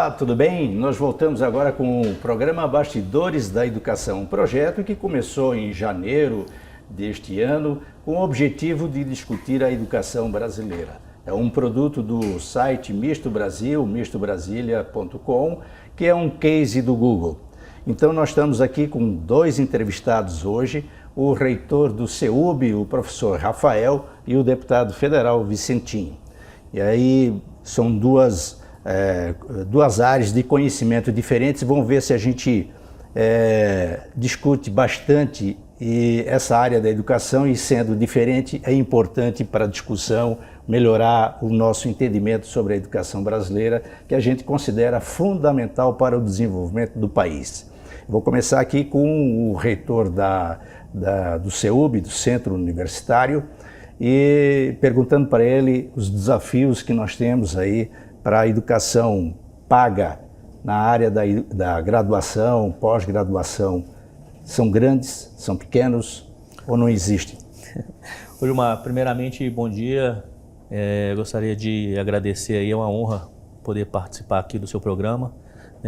Olá, tudo bem? Nós voltamos agora com o programa Bastidores da Educação, um projeto que começou em janeiro deste ano com o objetivo de discutir a educação brasileira. É um produto do site Misto Brasil, mistobrasilia.com, que é um case do Google. Então nós estamos aqui com dois entrevistados hoje, o reitor do CEUB, o professor Rafael, e o deputado federal Vicentinho. E aí são duas áreas de conhecimento diferentes. Vamos ver se a gente discute bastante essa área da educação, e sendo diferente é importante para a discussão melhorar o nosso entendimento sobre a educação brasileira, que a gente considera fundamental para o desenvolvimento do país. Vou começar aqui com o reitor do CEUB, do Centro Universitário, e perguntando para ele os desafios que nós temos aí para a educação paga na área da graduação, pós-graduação. São grandes, são pequenos ou não existem? Gilmar, primeiramente, bom dia. Gostaria de agradecer aí, é uma honra poder participar aqui do seu programa,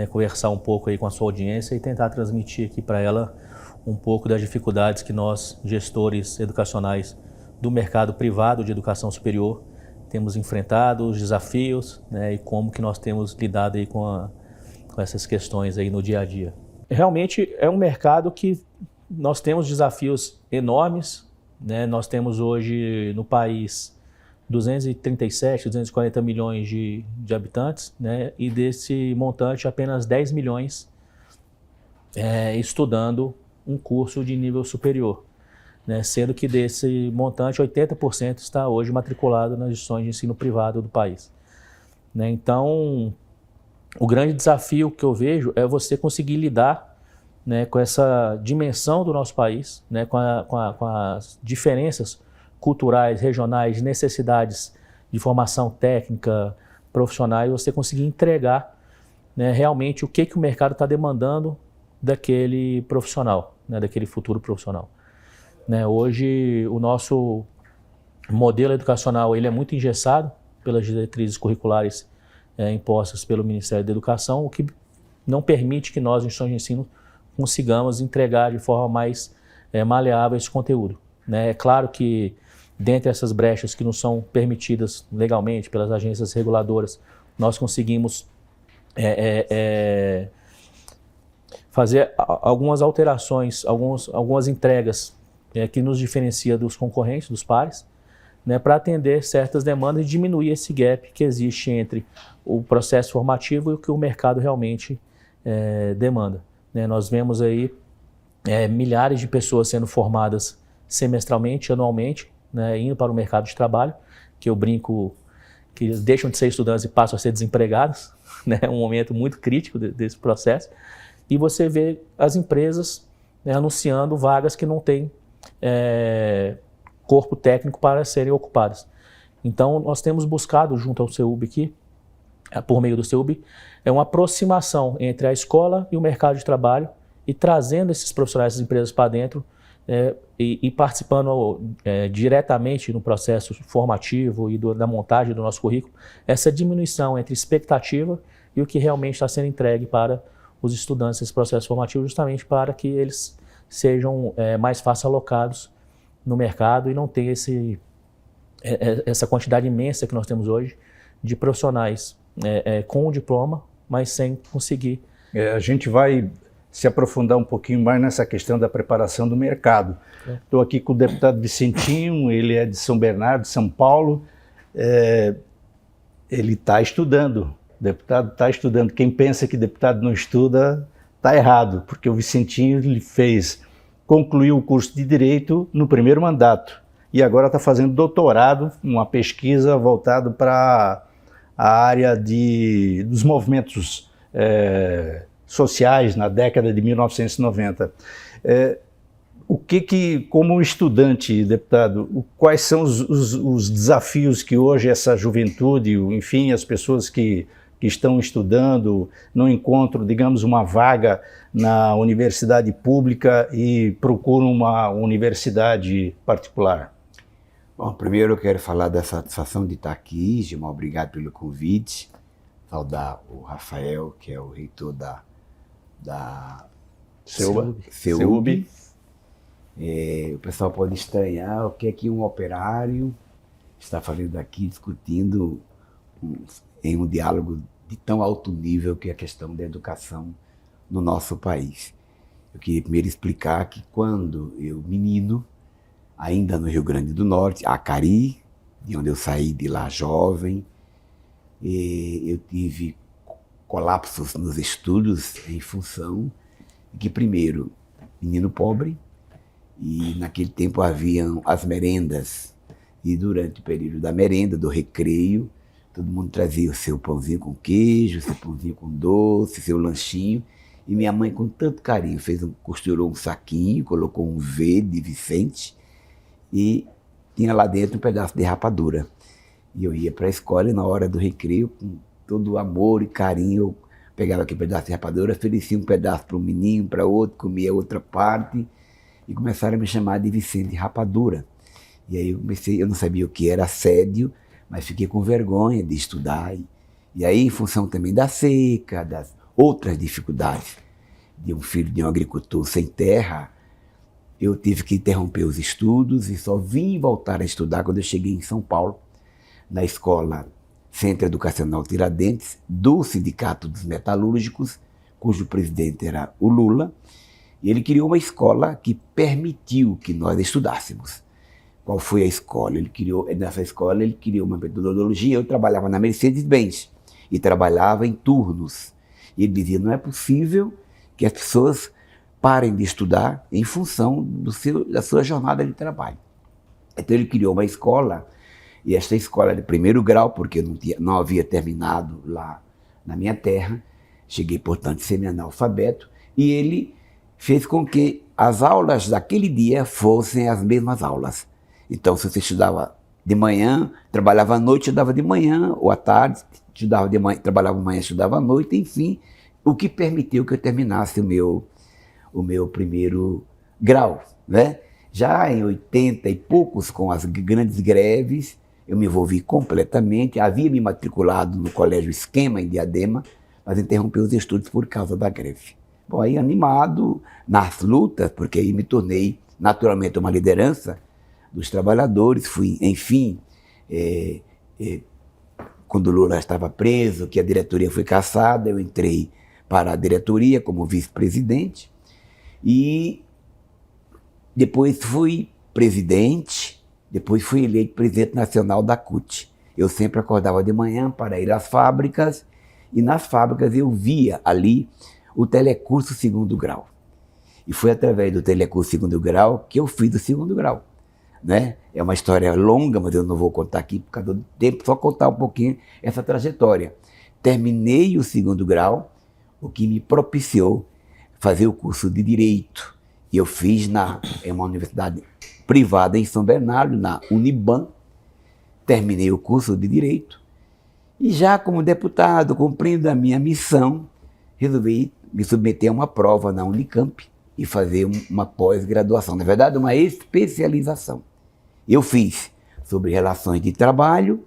conversar um pouco aí com a sua audiência e tentar transmitir aqui para ela um pouco das dificuldades que nós, gestores educacionais do mercado privado de educação superior, temos enfrentado, os desafios, e como que nós temos lidado aí com essas questões aí no dia a dia. Realmente é um mercado que nós temos desafios enormes, Nós temos hoje no país 237, 240 milhões de habitantes, E desse montante apenas 10 milhões estudando um curso de nível superior. Sendo que desse montante 80% está hoje matriculado nas instituições de ensino privado do país. Então, o grande desafio que eu vejo é você conseguir lidar com essa dimensão do nosso país, com as diferenças culturais, regionais, necessidades de formação técnica, profissional, e você conseguir entregar realmente o que o mercado está demandando daquele profissional, daquele futuro profissional. Hoje o nosso modelo educacional ele é muito engessado pelas diretrizes curriculares impostas pelo Ministério da Educação, o que não permite que nós, instituições de ensino, consigamos entregar de forma mais maleável esse conteúdo. É claro que dentre essas brechas que nos são permitidas legalmente pelas agências reguladoras, nós conseguimos fazer algumas alterações, algumas entregas que nos diferencia dos concorrentes, dos pares, para atender certas demandas e diminuir esse gap que existe entre o processo formativo e o que o mercado realmente demanda. Nós vemos aí milhares de pessoas sendo formadas semestralmente, anualmente, indo para o mercado de trabalho, que eu brinco que eles deixam de ser estudantes e passam a ser desempregados, É um momento muito crítico desse processo, e você vê as empresas anunciando vagas que não têm corpo técnico para serem ocupadas. Então, nós temos buscado, junto ao CEUB aqui, por meio do CEUB, uma aproximação entre a escola e o mercado de trabalho, e trazendo esses profissionais das empresas para dentro e participando diretamente no processo formativo e da montagem do nosso currículo, essa diminuição entre expectativa e o que realmente está sendo entregue para os estudantes desse processo formativo, justamente para que eles sejam mais fácil alocados no mercado e não tenha essa quantidade imensa que nós temos hoje de profissionais com o diploma, mas sem conseguir. A gente vai se aprofundar um pouquinho mais nessa questão da preparação do mercado. Estou aqui com o deputado Vicentinho, ele é de São Bernardo, São Paulo. Ele está estudando, o deputado está estudando. Quem pensa que deputado não estuda está errado, porque o Vicentinho concluiu o curso de Direito no primeiro mandato e agora está fazendo doutorado, uma pesquisa voltada para a área dos movimentos sociais na década de 1990. Como estudante, deputado, quais são os desafios que hoje essa juventude, enfim, as pessoas que estão estudando, não encontram, digamos, uma vaga na universidade pública e procuram uma universidade particular? Bom, primeiro eu quero falar da satisfação de estar aqui, Gilmar, obrigado pelo convite. saudar o Rafael, que é o reitor da CEUB. O pessoal pode estranhar o que é que um operário está fazendo aqui, discutindo em um diálogo de tão alto nível que é a questão da educação no nosso país. Eu queria primeiro explicar que quando eu, menino, ainda no Rio Grande do Norte, Acari, de onde eu saí de lá jovem, eu tive colapsos nos estudos em função de que, primeiro, menino pobre, e naquele tempo haviam as merendas, e durante o período da merenda, do recreio, todo mundo trazia o seu pãozinho com queijo, seu pãozinho com doce, seu lanchinho, e minha mãe, com tanto carinho, costurou um saquinho, colocou um V de Vicente, e tinha lá dentro um pedaço de rapadura. E eu ia para a escola e na hora do recreio, com todo o amor e carinho, eu pegava aquele pedaço de rapadura, oferecia um pedaço para um menino, para outro, comia outra parte, e começaram a me chamar de Vicente Rapadura. E aí eu não sabia o que era assédio, mas fiquei com vergonha de estudar. E aí, em função também da seca, das outras dificuldades de um filho de um agricultor sem terra, eu tive que interromper os estudos e só vim voltar a estudar quando eu cheguei em São Paulo, na escola Centro Educacional Tiradentes, do Sindicato dos Metalúrgicos, cujo presidente era o Lula, e ele criou uma escola que permitiu que nós estudássemos. Qual foi a escola? Nessa escola ele criou uma metodologia. Eu trabalhava na Mercedes-Benz e trabalhava em turnos. E ele dizia, não é possível que as pessoas parem de estudar em função da sua jornada de trabalho. Então ele criou uma escola, e esta escola de primeiro grau, porque eu não havia terminado lá na minha terra, cheguei, portanto, semi-analfabeto, e ele fez com que as aulas daquele dia fossem as mesmas aulas. Então, se você estudava de manhã, trabalhava à noite, estudava de manhã, ou à tarde, estudava de manhã, trabalhava de manhã, estudava à noite, enfim, o que permitiu que eu terminasse o meu primeiro grau, né? Já em 80 e poucos, com as grandes greves, eu me envolvi completamente, havia me matriculado no Colégio Esquema, em Diadema, mas interrompi os estudos por causa da greve. Bom, aí animado nas lutas, porque aí me tornei naturalmente uma liderança dos trabalhadores, fui, enfim, quando Lula estava preso, que a diretoria foi cassada, eu entrei para a diretoria como vice-presidente e depois fui presidente, depois fui eleito presidente nacional da CUT. Eu sempre acordava de manhã para ir às fábricas e nas fábricas eu via ali o telecurso segundo grau. E foi através do telecurso segundo grau que eu fiz o segundo grau. Né? É uma história longa, mas eu não vou contar aqui por causa do tempo, só contar um pouquinho essa trajetória. Terminei o segundo grau, o que me propiciou fazer o curso de Direito. E eu fiz em uma universidade privada em São Bernardo, na Uniban. Terminei o curso de Direito. E já como deputado, cumprindo a minha missão, resolvi me submeter a uma prova na Unicamp e fazer uma pós-graduação, na verdade, uma especialização. Eu fiz sobre relações de trabalho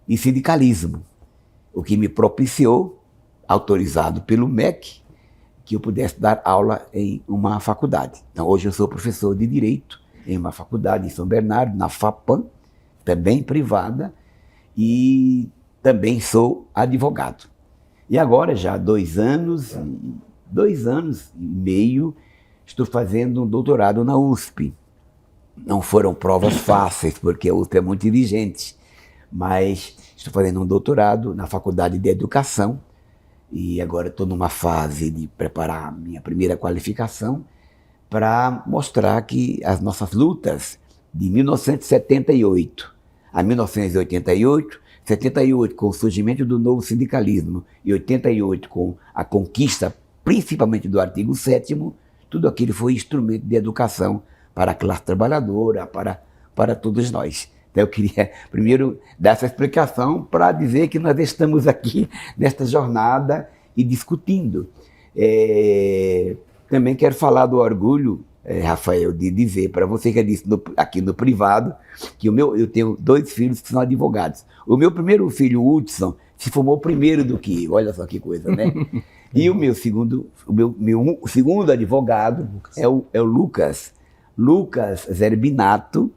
e sindicalismo, o que me propiciou, autorizado pelo MEC, que eu pudesse dar aula em uma faculdade. Então, hoje eu sou professor de Direito em uma faculdade em São Bernardo, na FAPAM, também privada, e também sou advogado. E agora, já há 2 anos e meio, estou fazendo um doutorado na USP. Não foram provas fáceis, porque a USP é muito exigente, mas estou fazendo um doutorado na Faculdade de Educação e agora estou numa fase de preparar a minha primeira qualificação para mostrar que as nossas lutas de 1978 a 1988, 78 com o surgimento do novo sindicalismo e 88 com a conquista principalmente do artigo 7º, tudo aquilo foi instrumento de educação para a classe trabalhadora, para todos nós. Então eu queria primeiro dar essa explicação para dizer que nós estamos aqui nesta jornada e discutindo. Também quero falar do orgulho, Rafael, de dizer para você que eu disse aqui no privado, que eu tenho 2 filhos que são advogados. O meu primeiro filho, Hudson, se formou primeiro do que eu, olha só que coisa, né? E o meu segundo advogado é o Lucas Zerbinato,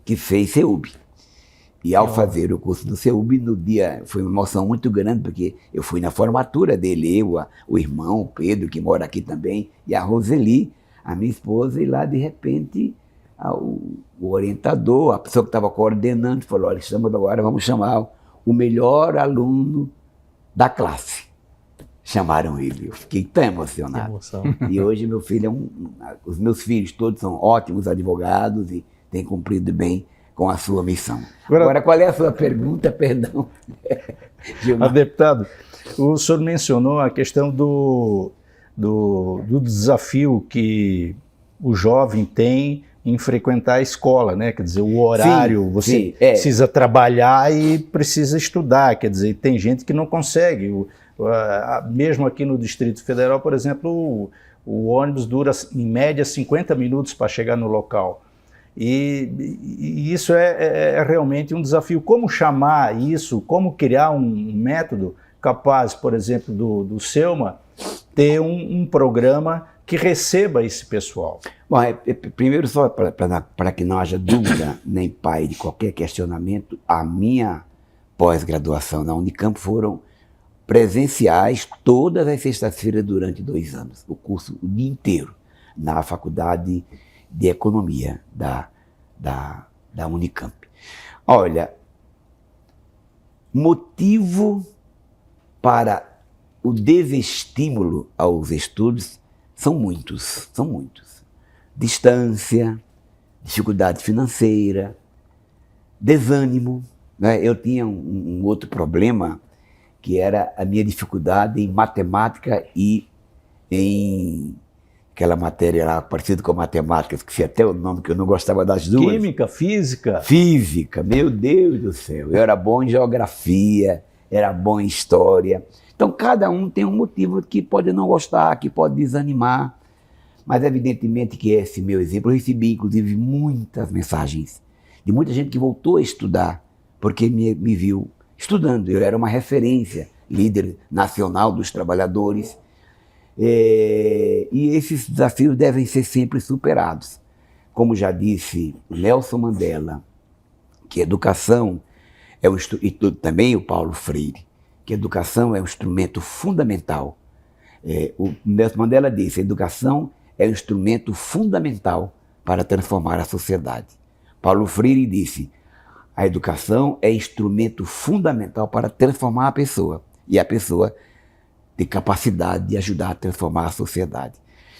que fez CEUB. E ao fazer o curso do CEUB, no dia, foi uma emoção muito grande, porque eu fui na formatura dele, o irmão, o Pedro, que mora aqui também, e a Roseli, a minha esposa, e lá, de repente, o orientador, a pessoa que estava coordenando, falou, olha, agora vamos chamar o melhor aluno da classe. Chamaram ele, eu fiquei tão emocionado. E hoje meu filho os meus filhos todos são ótimos advogados e têm cumprido bem com a sua missão. Agora, qual é a sua pergunta, perdão? Deputado, o senhor mencionou a questão do desafio que o jovem tem em frequentar a escola, né? Quer dizer, o horário, você precisa trabalhar e precisa estudar, quer dizer, tem gente que não consegue. Mesmo aqui no Distrito Federal, por exemplo, o ônibus dura em média 50 minutos para chegar no local. E isso é realmente um desafio. Como chamar isso, como criar um método capaz, por exemplo, do Selma, ter um programa que receba esse pessoal? Bom, primeiro, só para que não haja dúvida, nem pai de qualquer questionamento, a minha pós-graduação na Unicamp foram presenciais todas as sextas-feiras durante 2 anos, o curso o dia inteiro, na Faculdade de Economia da Unicamp. Olha, motivo para o desestímulo aos estudos são muitos. Distância, dificuldade financeira, desânimo, né? Eu tinha um outro problema, que era a minha dificuldade em matemática e em aquela matéria lá, parecida com a matemática, esqueci até o nome, que eu não gostava das duas. Química, física? Física, meu Deus do céu. Eu era bom em geografia, era bom em história. Então, cada um tem um motivo que pode não gostar, que pode desanimar. Mas, evidentemente, que esse meu exemplo, eu recebi, inclusive, muitas mensagens de muita gente que voltou a estudar, porque me viu estudando. Eu era uma referência, líder nacional dos trabalhadores. E esses desafios devem ser sempre superados. Como já disse Nelson Mandela, que educação e também o Paulo Freire, que educação é um instrumento fundamental. O Nelson Mandela disse, a educação é um instrumento fundamental para transformar a sociedade. Paulo Freire disse, a educação é instrumento fundamental para transformar a pessoa, e a pessoa tem capacidade de ajudar a transformar a sociedade.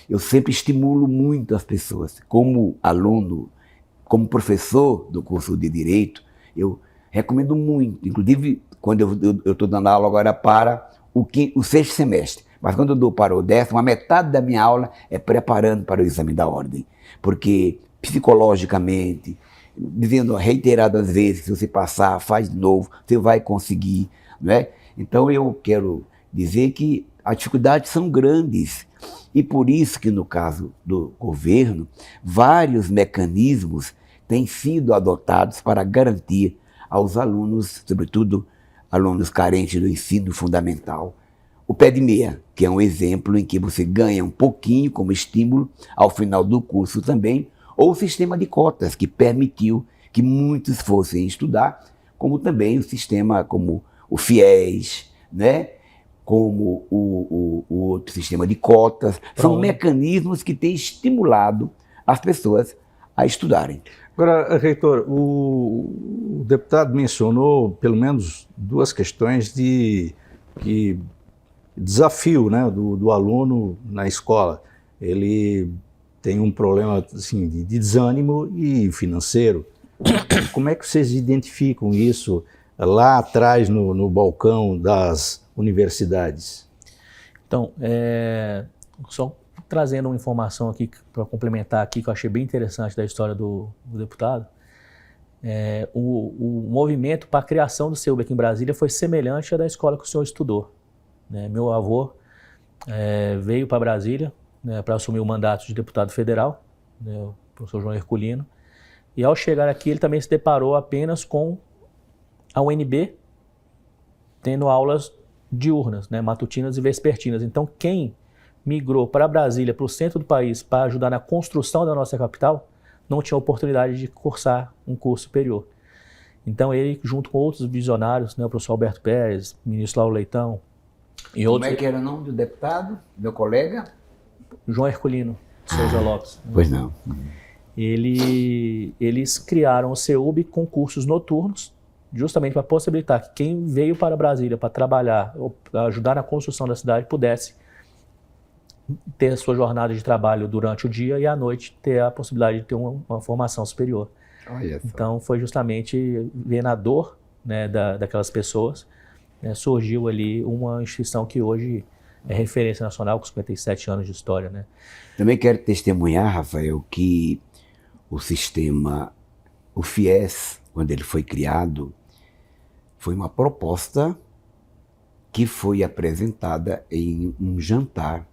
Eu sempre estimulo muito as pessoas, como aluno, como professor do curso de Direito, eu recomendo muito, inclusive quando eu estou dando aula agora para o 6º semestre, mas quando eu dou para o 10º, a metade da minha aula é preparando para o exame da ordem, porque psicologicamente, dizendo reiteradas vezes, se você passar, faz de novo, você vai conseguir, não é? Então eu quero dizer que as dificuldades são grandes e por isso que no caso do governo, vários mecanismos têm sido adotados para garantir aos alunos, sobretudo alunos carentes do ensino fundamental, o pé de meia, que é um exemplo em que você ganha um pouquinho como estímulo ao final do curso também, ou o sistema de cotas, que permitiu que muitos fossem estudar, como também o sistema como o FIES, né? Como o outro sistema de cotas. São mecanismos que têm estimulado as pessoas a estudarem. Agora, reitor, o deputado mencionou pelo menos 2 questões de desafio, né, do aluno na escola. Ele tem um problema assim, de desânimo e financeiro. Como é que vocês identificam isso lá atrás no balcão das universidades? Então, só trazendo uma informação aqui para complementar aqui, que eu achei bem interessante da história do deputado, o movimento para a criação do CEUB aqui em Brasília foi semelhante à da escola que o senhor estudou. Né? Meu avô veio para Brasília, né, para assumir o mandato de deputado federal, né, o professor João Herculino, e ao chegar aqui ele também se deparou apenas com a UNB tendo aulas diurnas, né, matutinas e vespertinas. Então, quem migrou para Brasília, para o centro do país, para ajudar na construção da nossa capital, não tinha oportunidade de cursar um curso superior. Então, ele, junto com outros visionários, né, o professor Alberto Pérez, o ministro Lauro Leitão e Como outros... é que era o nome do deputado, meu colega? João Herculino Souza Lopes. Pois não. Eles criaram o CEUB com cursos noturnos, justamente para possibilitar que quem veio para Brasília para trabalhar ou ajudar na construção da cidade pudesse ter a sua jornada de trabalho durante o dia e à noite ter a possibilidade de ter uma formação superior. Olha só. Então foi justamente vendo a dor, né, daquelas pessoas, né, surgiu ali uma instituição que hoje é referência nacional com 57 anos de história, né? Também quero testemunhar, Rafael, que o sistema, o FIES, quando ele foi criado, foi uma proposta que foi apresentada em um jantar,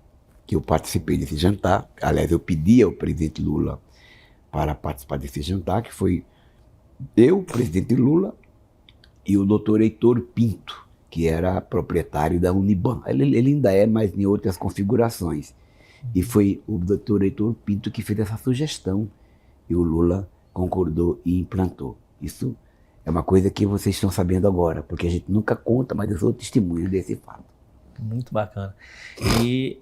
que eu participei desse jantar. Aliás, eu pedi ao presidente Lula para participar desse jantar, que foi eu, o presidente Lula, e o doutor Heitor Pinto, que era proprietário da Uniban. Ele ainda é, mas em outras configurações. E foi o doutor Heitor Pinto que fez essa sugestão, e o Lula concordou e implantou. Isso é uma coisa que vocês estão sabendo agora, porque a gente nunca conta, mas eu sou testemunho desse fato. Muito bacana. E,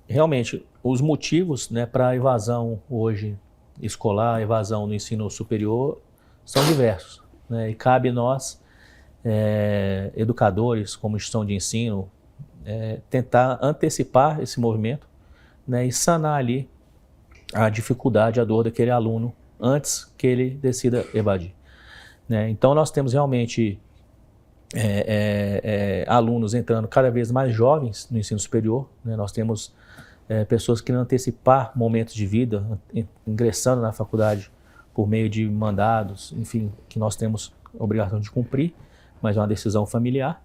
realmente, os motivos, né, para a evasão hoje escolar, a evasão no ensino superior, são diversos, né? E cabe nós, educadores, como instituição de ensino, tentar antecipar esse movimento, né, e sanar ali a dificuldade, a dor daquele aluno antes que ele decida evadir, né? Então nós temos realmente alunos entrando cada vez mais jovens no ensino superior, né? Nós temos pessoas que querem antecipar momentos de vida, ingressando na faculdade por meio de mandados, enfim, que nós temos a obrigação de cumprir, mas é uma decisão familiar,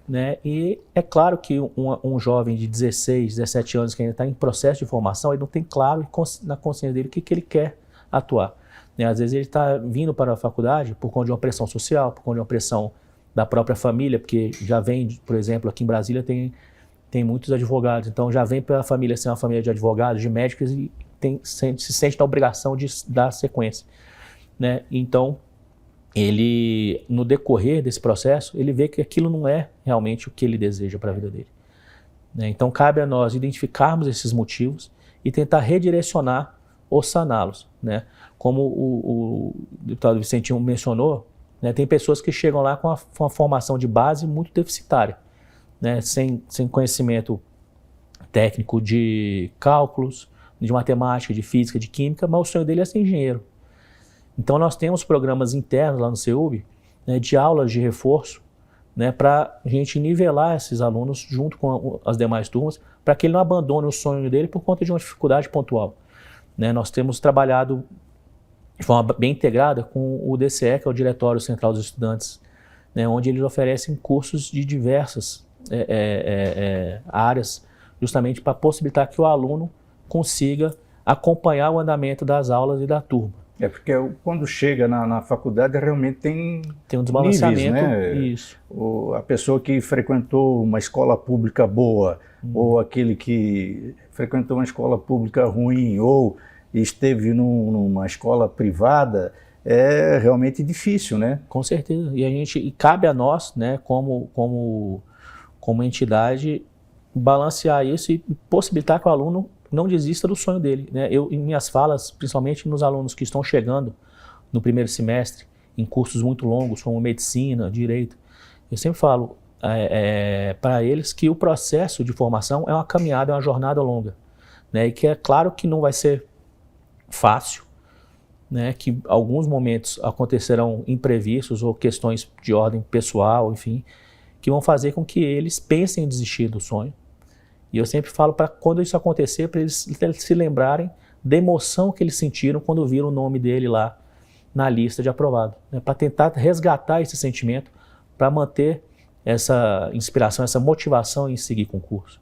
né? E é claro que um jovem de 16, 17 anos que ainda está em processo de formação, ele não tem claro na consciência dele o que ele quer atuar, né? Às vezes ele está vindo para a faculdade por conta de uma pressão social, por conta de uma pressão da própria família, porque já vem, por exemplo, aqui em Brasília tem muitos advogados, então já vem para a família ser uma família de advogados, de médicos, e se sente na obrigação de dar sequência, né? Então, ele, no decorrer desse processo, ele vê que aquilo não é realmente o que ele deseja para a vida dele, né? Então, cabe a nós identificarmos esses motivos e tentar redirecionar ou saná-los, né? Como o deputado Vicentinho mencionou, né, tem pessoas que chegam lá com uma formação de base muito deficitária, né, sem conhecimento técnico de cálculos, de matemática, de física, de química, mas o sonho dele é ser engenheiro. Então nós temos programas internos lá no CEUB, né, de aulas de reforço, né, para a gente nivelar esses alunos junto com as demais turmas, para que ele não abandone o sonho dele por conta de uma dificuldade pontual, né? Nós temos trabalhado de forma bem integrada com o DCE, que é o Diretório Central dos Estudantes, né, onde eles oferecem cursos de diversas áreas, justamente para possibilitar que o aluno consiga acompanhar o andamento das aulas e da turma. Porque quando chega na faculdade realmente tem um desbalanceamento, níveis, né? Isso. A pessoa que frequentou uma escola pública boa, ou aquele que frequentou uma escola pública ruim, ou esteve numa escola privada, é realmente difícil, né? Com certeza. E cabe a nós, né, como entidade, balancear isso e possibilitar que o aluno não desista do sonho dele, né? Eu, em minhas falas, principalmente nos alunos que estão chegando no primeiro semestre, em cursos muito longos, como medicina, direito, eu sempre falo para eles que o processo de formação é uma caminhada, é uma jornada longa, né? E que é claro que não vai ser fácil, né? Que alguns momentos acontecerão imprevistos ou questões de ordem pessoal, enfim, que vão fazer com que eles pensem em desistir do sonho. E eu sempre falo para quando isso acontecer, para eles se lembrarem da emoção que eles sentiram quando viram o nome dele lá na lista de aprovado, né? Para tentar resgatar esse sentimento, para manter essa inspiração, essa motivação em seguir com o curso,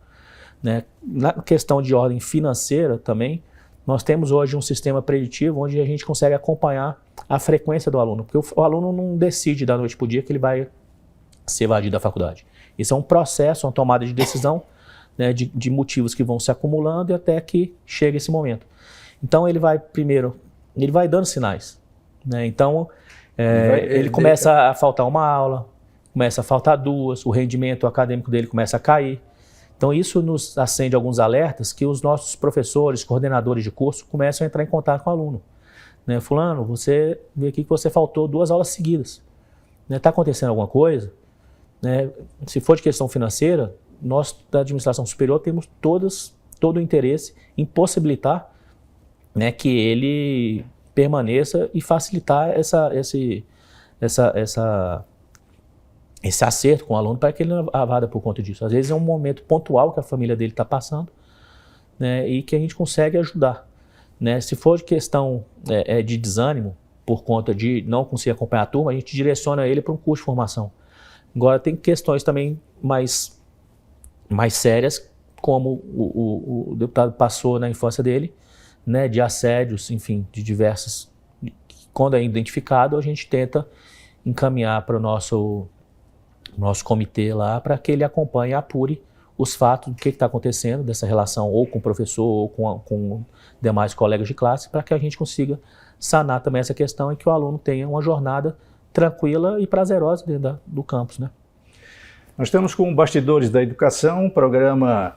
né? Na questão de ordem financeira também, nós temos hoje um sistema preditivo onde a gente consegue acompanhar a frequência do aluno, porque o aluno não decide da noite para o dia que ele vai se evadir da faculdade. Isso é um processo, uma tomada de decisão, né, de motivos que vão se acumulando e até que chega esse momento. Então ele vai dando sinais, né? Então ele começa a faltar uma aula, começa a faltar duas, o rendimento acadêmico dele começa a cair. Então isso nos acende alguns alertas que os nossos professores, coordenadores de curso começam a entrar em contato com o aluno. Né? Fulano, você vê aqui que você faltou 2 aulas seguidas. Está acontecendo alguma coisa? Né? Se for de questão financeira, nós da administração superior temos todo o interesse em possibilitar, né, que ele permaneça e facilitar esse acerto com o aluno para que ele não avada por conta disso. Às vezes é um momento pontual que a família dele está passando, né, e que a gente consegue ajudar. Né? Se for de questão de desânimo, por conta de não conseguir acompanhar a turma, a gente direciona ele para um curso de formação. Agora tem questões também mais sérias, como o deputado passou na infância dele, né, de assédios, enfim, de diversas. Quando é identificado, a gente tenta encaminhar para o nosso comitê lá, para que ele acompanhe e apure os fatos do que está acontecendo dessa relação, ou com o professor, ou com demais colegas de classe, para que a gente consiga sanar também essa questão e que o aluno tenha uma jornada tranquila e prazerosa dentro do campus, né? Nós estamos com Bastidores da Educação, um programa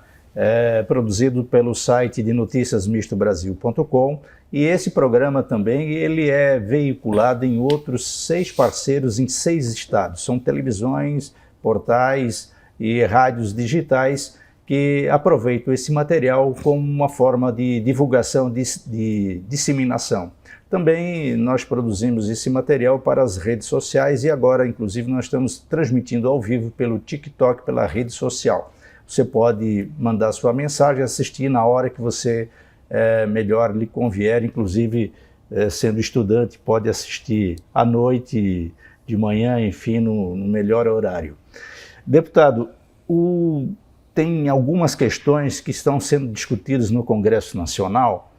produzido pelo site de noticiasmistobrasil.com, e esse programa também ele é veiculado em outros 6 parceiros em 6 estados. São televisões, portais e rádios digitais que aproveitam esse material como uma forma de divulgação, de disseminação. Também nós produzimos esse material para as redes sociais e agora, inclusive, nós estamos transmitindo ao vivo pelo TikTok, pela rede social. Você pode mandar sua mensagem, assistir na hora que você melhor lhe convier, inclusive sendo estudante, pode assistir à noite, de manhã, enfim, no melhor horário. Deputado, tem algumas questões que estão sendo discutidas no Congresso Nacional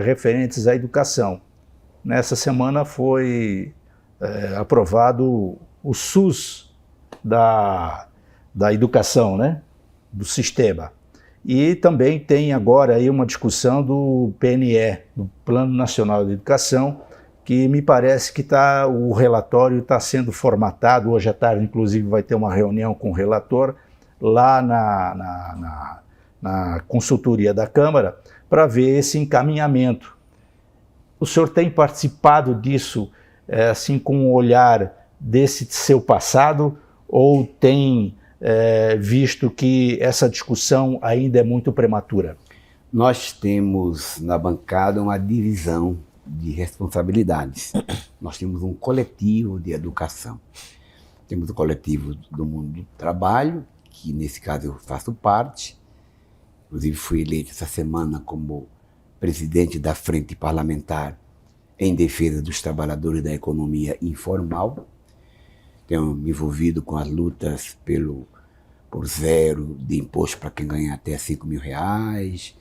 referentes à educação. Nessa semana foi aprovado o SUS da educação, né? Do sistema. E também tem agora aí uma discussão do PNE, do Plano Nacional de Educação, que me parece que o relatório está sendo formatado. Hoje à tarde, inclusive, vai ter uma reunião com o relator lá na consultoria da Câmara para ver esse encaminhamento. O senhor tem participado disso, assim, com um olhar desse seu passado, ou tem visto que essa discussão ainda é muito prematura? Nós temos na bancada uma divisão de responsabilidades. Nós temos um coletivo de educação. Temos o coletivo do mundo do trabalho, que nesse caso eu faço parte. Inclusive fui eleito essa semana como presidente da Frente Parlamentar em defesa dos trabalhadores da economia informal. Tenho me envolvido com as lutas por zero de imposto para quem ganha até R$5.000.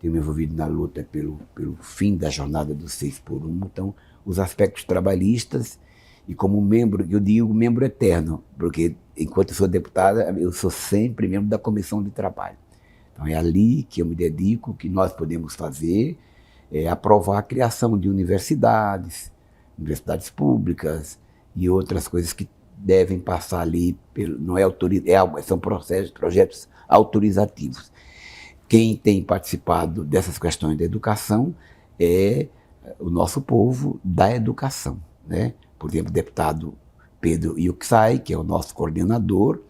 Tenho me envolvido na luta pelo fim da jornada do 6x1. Então, os aspectos trabalhistas, e como membro, eu digo membro eterno, porque enquanto eu sou deputada, eu sou sempre membro da Comissão de Trabalho. Então é ali que eu me dedico, que nós podemos fazer, aprovar a criação de universidades públicas e outras coisas que devem passar ali, são projetos autorizativos. Quem tem participado dessas questões da educação é o nosso povo da educação, né? Por exemplo, o deputado Pedro Yuxai, que é o nosso coordenador,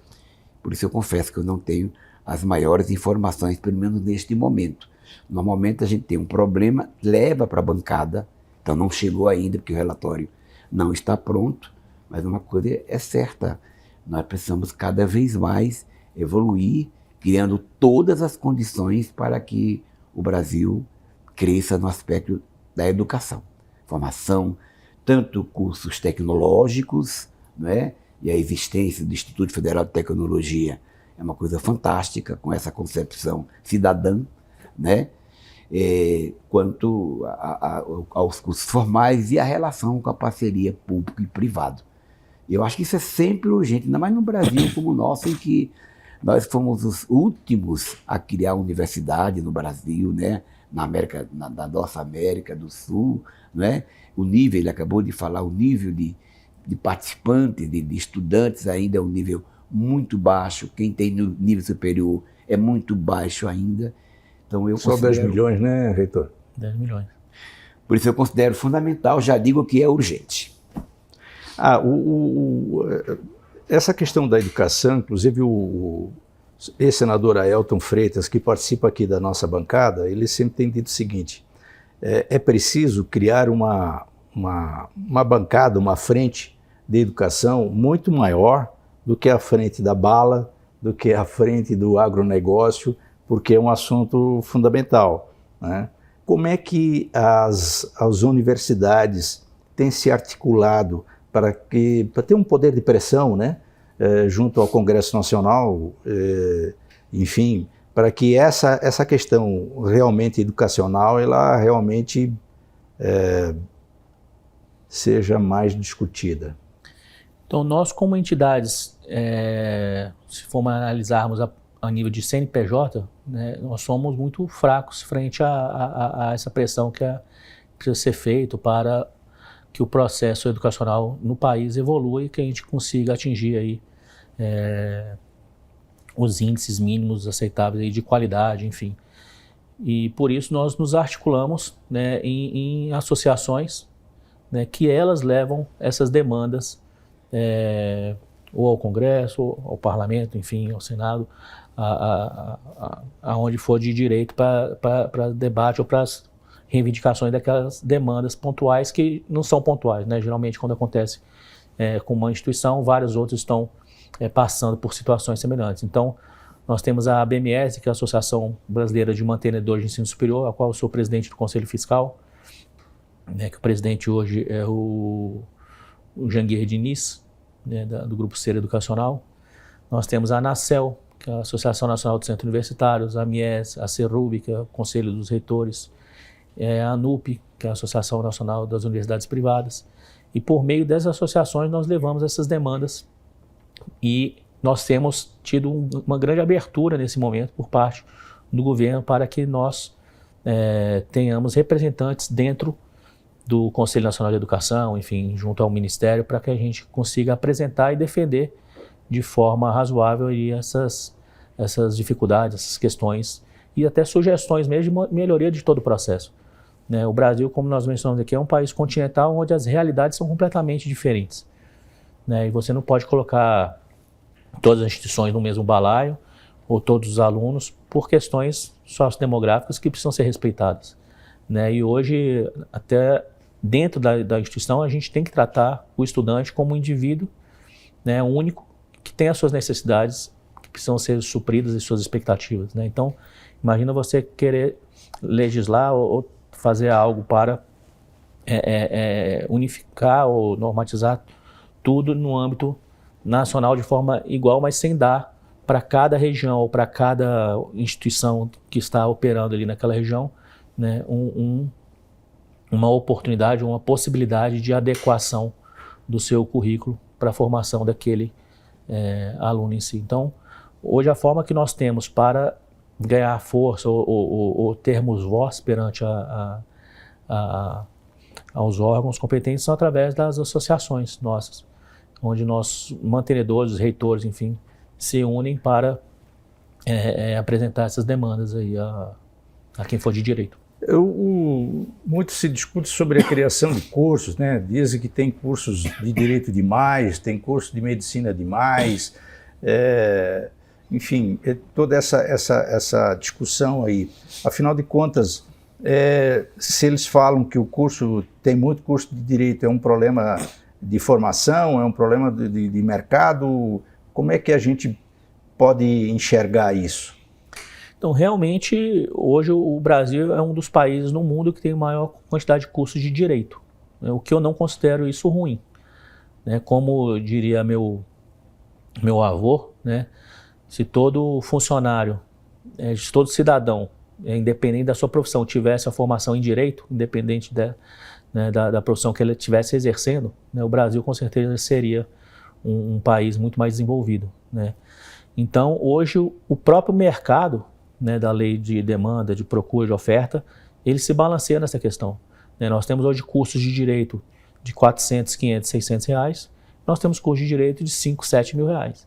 por isso eu confesso que eu não tenho as maiores informações, pelo menos neste momento. Normalmente a gente tem um problema, leva para a bancada, então não chegou ainda, porque o relatório não está pronto, mas uma coisa é certa, nós precisamos cada vez mais evoluir, criando todas as condições para que o Brasil cresça no aspecto da educação. Formação, tanto cursos tecnológicos, né? E a existência do Instituto Federal de Tecnologia é uma coisa fantástica, com essa concepção cidadã, né? Quanto aos cursos formais e a relação com a parceria público e privado. Eu acho que isso é sempre urgente, ainda mais no Brasil como o nosso, em que nós fomos os últimos a criar universidade no Brasil, né? Na América, na nossa América do Sul, né? O nível, ele acabou de falar, o nível de participantes, de estudantes ainda é um nível muito baixo. Quem tem no nível superior é muito baixo ainda. Então eu Só 10 milhões, né, reitor? 10 milhões. Por isso eu considero fundamental, já digo que é urgente. Essa questão da educação, inclusive o ex-senador Aelton Freitas, que participa aqui da nossa bancada, ele sempre tem dito o seguinte: é preciso criar uma bancada, uma frente de educação muito maior do que a frente da bala, do que a frente do agronegócio, porque é um assunto fundamental, né? Como é que as universidades têm se articulado para ter um poder de pressão, né, junto ao Congresso Nacional, enfim, para que essa questão realmente educacional, ela realmente seja mais discutida? Então, nós como entidades, se formos analisarmos a nível de CNPJ, né, nós somos muito fracos frente a essa pressão que precisa ser feita para que o processo educacional no país evolua e que a gente consiga atingir aí, os índices mínimos aceitáveis aí de qualidade, enfim. E por isso nós nos articulamos, né, em associações, né, que elas levam essas demandas ou ao Congresso, ou ao Parlamento, enfim, ao Senado, aonde for de direito para debate ou para as reivindicações daquelas demandas pontuais que não são pontuais, né? Geralmente quando acontece com uma instituição, vários outros estão passando por situações semelhantes. Então, nós temos a ABMS, que é a Associação Brasileira de Mantenedores de Ensino Superior, a qual eu sou presidente do Conselho Fiscal, né, que o presidente hoje é o Janguier Diniz, né, do Grupo Ser Educacional. Nós temos a ANACEL, que é a Associação Nacional de Centros Universitários, a AMIES, a CERUB, que é o Conselho dos Reitores, a ANUP, que é a Associação Nacional das Universidades Privadas. E por meio dessas associações nós levamos essas demandas e nós temos tido uma grande abertura nesse momento por parte do governo para que nós tenhamos representantes dentro do Conselho Nacional de Educação, enfim, junto ao Ministério, para que a gente consiga apresentar e defender de forma razoável aí essas dificuldades, essas questões e até sugestões mesmo de melhoria de todo o processo, né? O Brasil, como nós mencionamos aqui, é um país continental onde as realidades são completamente diferentes, né? E você não pode colocar todas as instituições no mesmo balaio ou todos os alunos por questões sociodemográficas que precisam ser respeitadas, né? E hoje, até dentro da instituição, a gente tem que tratar o estudante como um indivíduo, né, único, que tem as suas necessidades que precisam ser supridas e suas expectativas, né? Então, imagina você querer legislar ou fazer algo para unificar ou normatizar tudo no âmbito nacional de forma igual, mas sem dar para cada região ou para cada instituição que está operando ali naquela região, né, uma oportunidade, uma possibilidade de adequação do seu currículo para a formação daquele aluno em si. Então, hoje a forma que nós temos para ganhar força ou termos voz perante aos órgãos competentes são através das associações nossas, onde nós, mantenedores, reitores, enfim, se unem para apresentar essas demandas aí a quem for de direito. Muito se discute sobre a criação de cursos, né? Dizem que tem cursos de direito demais, tem curso de medicina demais, enfim, toda essa discussão aí. Afinal de contas, se eles falam que tem muito curso de direito, é um problema de formação, é um problema de mercado, como é que a gente pode enxergar isso? Então, realmente, hoje o Brasil é um dos países no mundo que tem maior quantidade de cursos de direito, né? O que eu não considero isso ruim, né? Como diria meu avô, né? Se todo funcionário, se todo cidadão, independente da sua profissão, tivesse a formação em direito, independente da profissão que ele estivesse exercendo, né? O Brasil com certeza seria um país muito mais desenvolvido, né? Então, hoje, o próprio mercado, né, da lei de demanda, de procura, de oferta, ele se balanceia nessa questão, né? Nós temos hoje cursos de direito de 400, 500, 600 reais, nós temos cursos de direito de 5, 7 mil reais.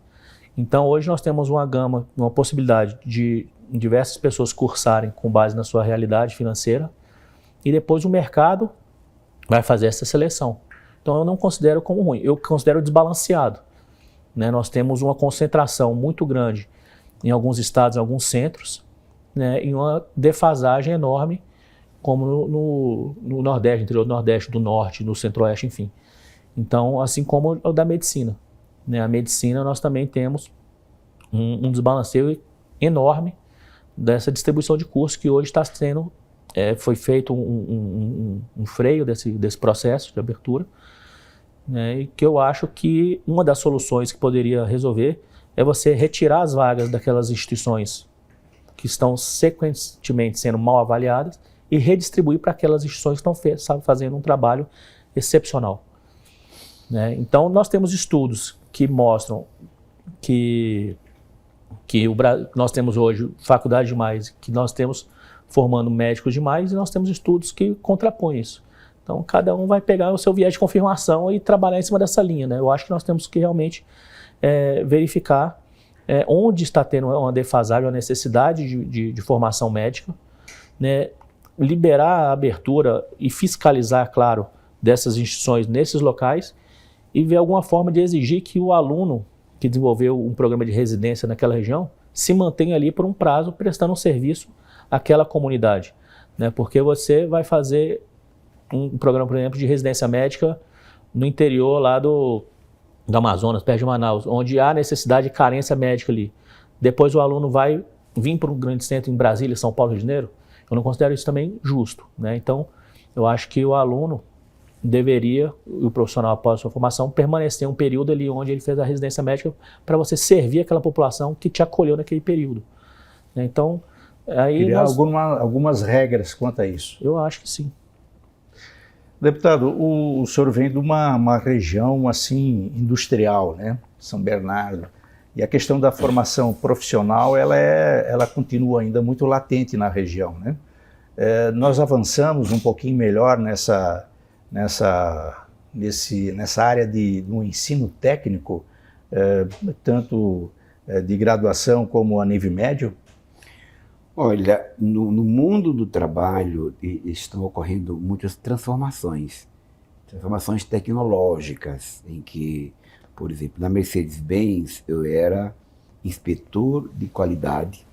Então, hoje nós temos uma gama, uma possibilidade de diversas pessoas cursarem com base na sua realidade financeira e depois o mercado vai fazer essa seleção. Então, eu não considero como ruim, eu considero desbalanceado, né? Nós temos uma concentração muito grande em alguns estados, em alguns centros, né? E uma defasagem enorme, como no Nordeste, interior do Nordeste, do Norte, no Centro-Oeste, enfim. Então, assim como o da medicina, né? A medicina, nós também temos um desbalanceio enorme dessa distribuição de cursos que hoje está sendo, foi feito um freio desse processo de abertura, né? E que eu acho que uma das soluções que poderia resolver é você retirar as vagas daquelas instituições que estão sequentemente sendo mal avaliadas e redistribuir para aquelas instituições que estão fazendo um trabalho excepcional, né? Então, nós temos estudos que mostram que nós temos hoje faculdade demais, que nós temos formando médicos demais, e nós temos estudos que contrapõem isso. Então, cada um vai pegar o seu viés de confirmação e trabalhar em cima dessa linha, né? Eu acho que nós temos que realmente verificar onde está tendo uma defasagem, uma necessidade de formação médica, né? Liberar a abertura e fiscalizar, claro, dessas instituições nesses locais e ver alguma forma de exigir que o aluno que desenvolveu um programa de residência naquela região se mantenha ali por um prazo prestando um serviço àquela comunidade, né? Porque você vai fazer um programa, por exemplo, de residência médica no interior lá do Amazonas, perto de Manaus, onde há necessidade de carência médica ali. Depois o aluno vai vir para um grande centro em Brasília, São Paulo, Rio de Janeiro. Eu não considero isso também justo, né? Então, eu acho que o aluno deveria, o profissional após a sua formação, permanecer um período ali onde ele fez a residência médica para você servir aquela população que te acolheu naquele período, né? Então, aí criar algumas regras quanto a isso. Eu acho que sim. Deputado, o senhor vem de uma região assim industrial, né? São Bernardo. E a questão da formação profissional, ela continua ainda muito latente na região, né? Nós avançamos um pouquinho melhor nessa área do ensino técnico, tanto de graduação como a nível médio? Olha, no mundo do trabalho estão ocorrendo muitas transformações tecnológicas, em que, por exemplo, na Mercedes-Benz eu era inspetor de qualidade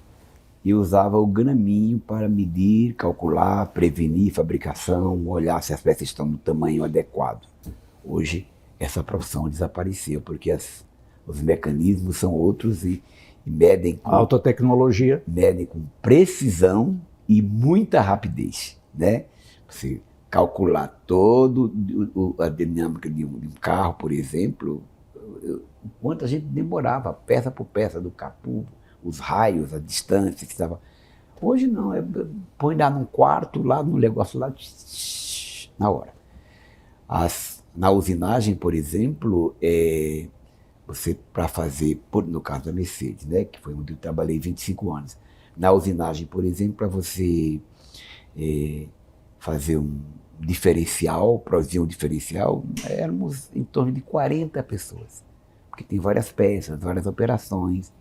e usava o graminho para medir, calcular, prevenir fabricação, olhar se as peças estão no tamanho adequado. Hoje essa profissão desapareceu porque os mecanismos são outros e medem com alta tecnologia, medem com precisão e muita rapidez, né? Você calcular todo a dinâmica de um carro, por exemplo, o quanto a gente demorava, peça por peça do capô, os raios, a distância que estava. Hoje não, põe lá num quarto, lá no negócio lá, na hora. Na usinagem, por exemplo, você, para fazer, no caso da Mercedes, né, que foi onde eu trabalhei 25 anos, na usinagem, por exemplo, para você fazer um diferencial, produzir um diferencial, éramos em torno de 40 pessoas, porque tem várias peças, várias operações.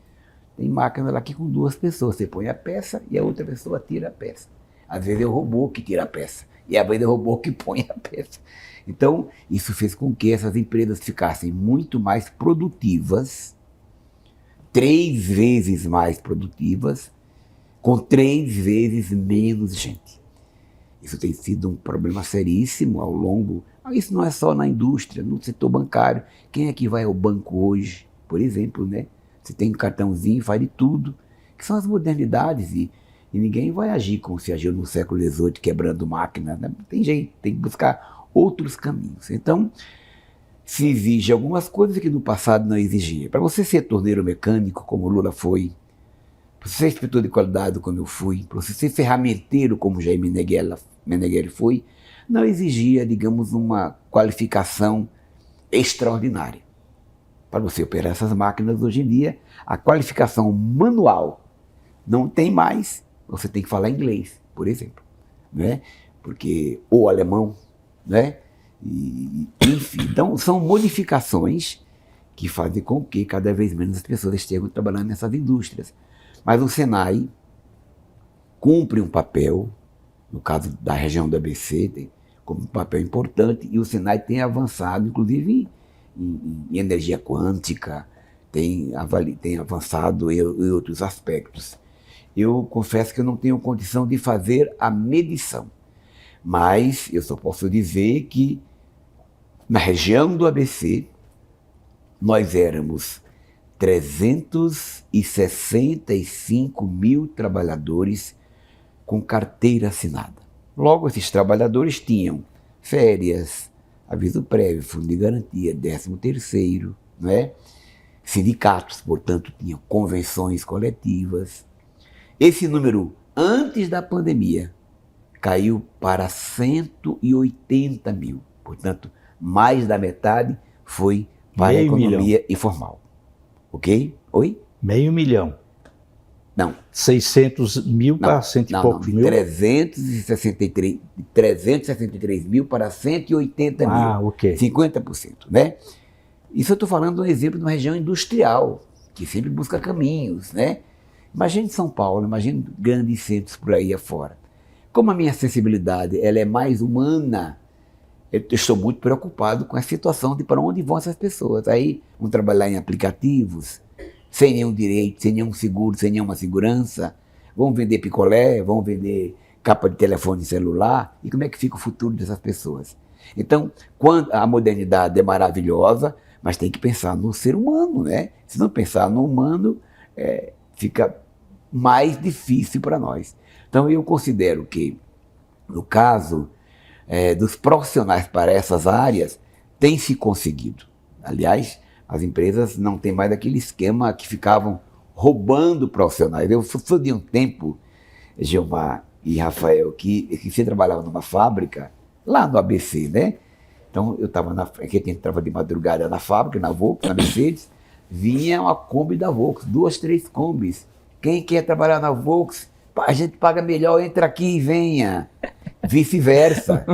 Tem máquina lá que com 2 pessoas, você põe a peça e a outra pessoa tira a peça. Às vezes é o robô que tira a peça, e às vezes é o robô que põe a peça. Então, isso fez com que essas empresas ficassem muito mais produtivas, 3 vezes mais produtivas, com 3 vezes menos gente. Isso tem sido um problema seríssimo ao longo... Isso não é só na indústria, no setor bancário. Quem é que vai ao banco hoje, por exemplo, né? Você tem um cartãozinho, faz de tudo, que são as modernidades, e ninguém vai agir como se agiu no século XVIII, quebrando máquina, né? Tem jeito, tem que buscar outros caminhos. Então, se exige algumas coisas que no passado não exigia. Para você ser torneiro mecânico, como o Lula foi, para você ser inspetor de qualidade, como eu fui, para você ser ferramenteiro, como Jair Meneghelli foi, não exigia, digamos, uma qualificação extraordinária. para você operar essas máquinas hoje em dia, a qualificação manual não tem mais, você tem que falar inglês, por exemplo, né? Porque, ou alemão, né? Enfim, então são modificações que fazem com que cada vez menos as pessoas estejam trabalhando nessas indústrias. Mas o Senai cumpre um papel, no caso da região do ABC, tem como um papel importante, e o Senai tem avançado, inclusive, em energia quântica, tem avançado em outros aspectos. Eu confesso que eu não tenho condição de fazer a medição, mas eu só posso dizer que na região do ABC nós éramos 365 mil trabalhadores com carteira assinada. Logo, esses trabalhadores tinham férias, aviso prévio, fundo de garantia, 13º, né? Sindicatos, portanto, tinham convenções coletivas. Esse número, antes da pandemia, caiu para 180 mil. Portanto, mais da metade foi para a economia informal. Ok? Oi? 500 mil. Não. 600 mil para cento e poucos mil? 363 mil para 180 mil. Ah, ok. 50%, né? Isso eu estou falando de um exemplo de uma região industrial, que sempre busca caminhos, né? Imagine São Paulo, imagine grandes centros por aí afora. Como a minha sensibilidade ela é mais humana, eu estou muito preocupado com a situação de para onde vão essas pessoas. Aí vão trabalhar em aplicativos, sem nenhum direito, sem nenhum seguro, sem nenhuma segurança, vão vender picolé, vão vender capa de telefone celular, e como é que fica o futuro dessas pessoas? Então, quando a modernidade é maravilhosa, mas tem que pensar no ser humano, né? Se não pensar no humano, fica mais difícil para nós. Então, eu considero que, no caso dos profissionais para essas áreas, tem se conseguido. Aliás, as empresas não têm mais aquele esquema que ficavam roubando profissionais. Eu sou de um tempo, Gilmar e Rafael, que você trabalhava numa fábrica, lá no ABC, né? Então, eu entrava de madrugada na fábrica, na Volks, na Mercedes, vinha uma Kombi da Volks, 2, 3 Kombis. Quem quer trabalhar na Volks, a gente paga melhor, entra aqui e venha. Vice-versa.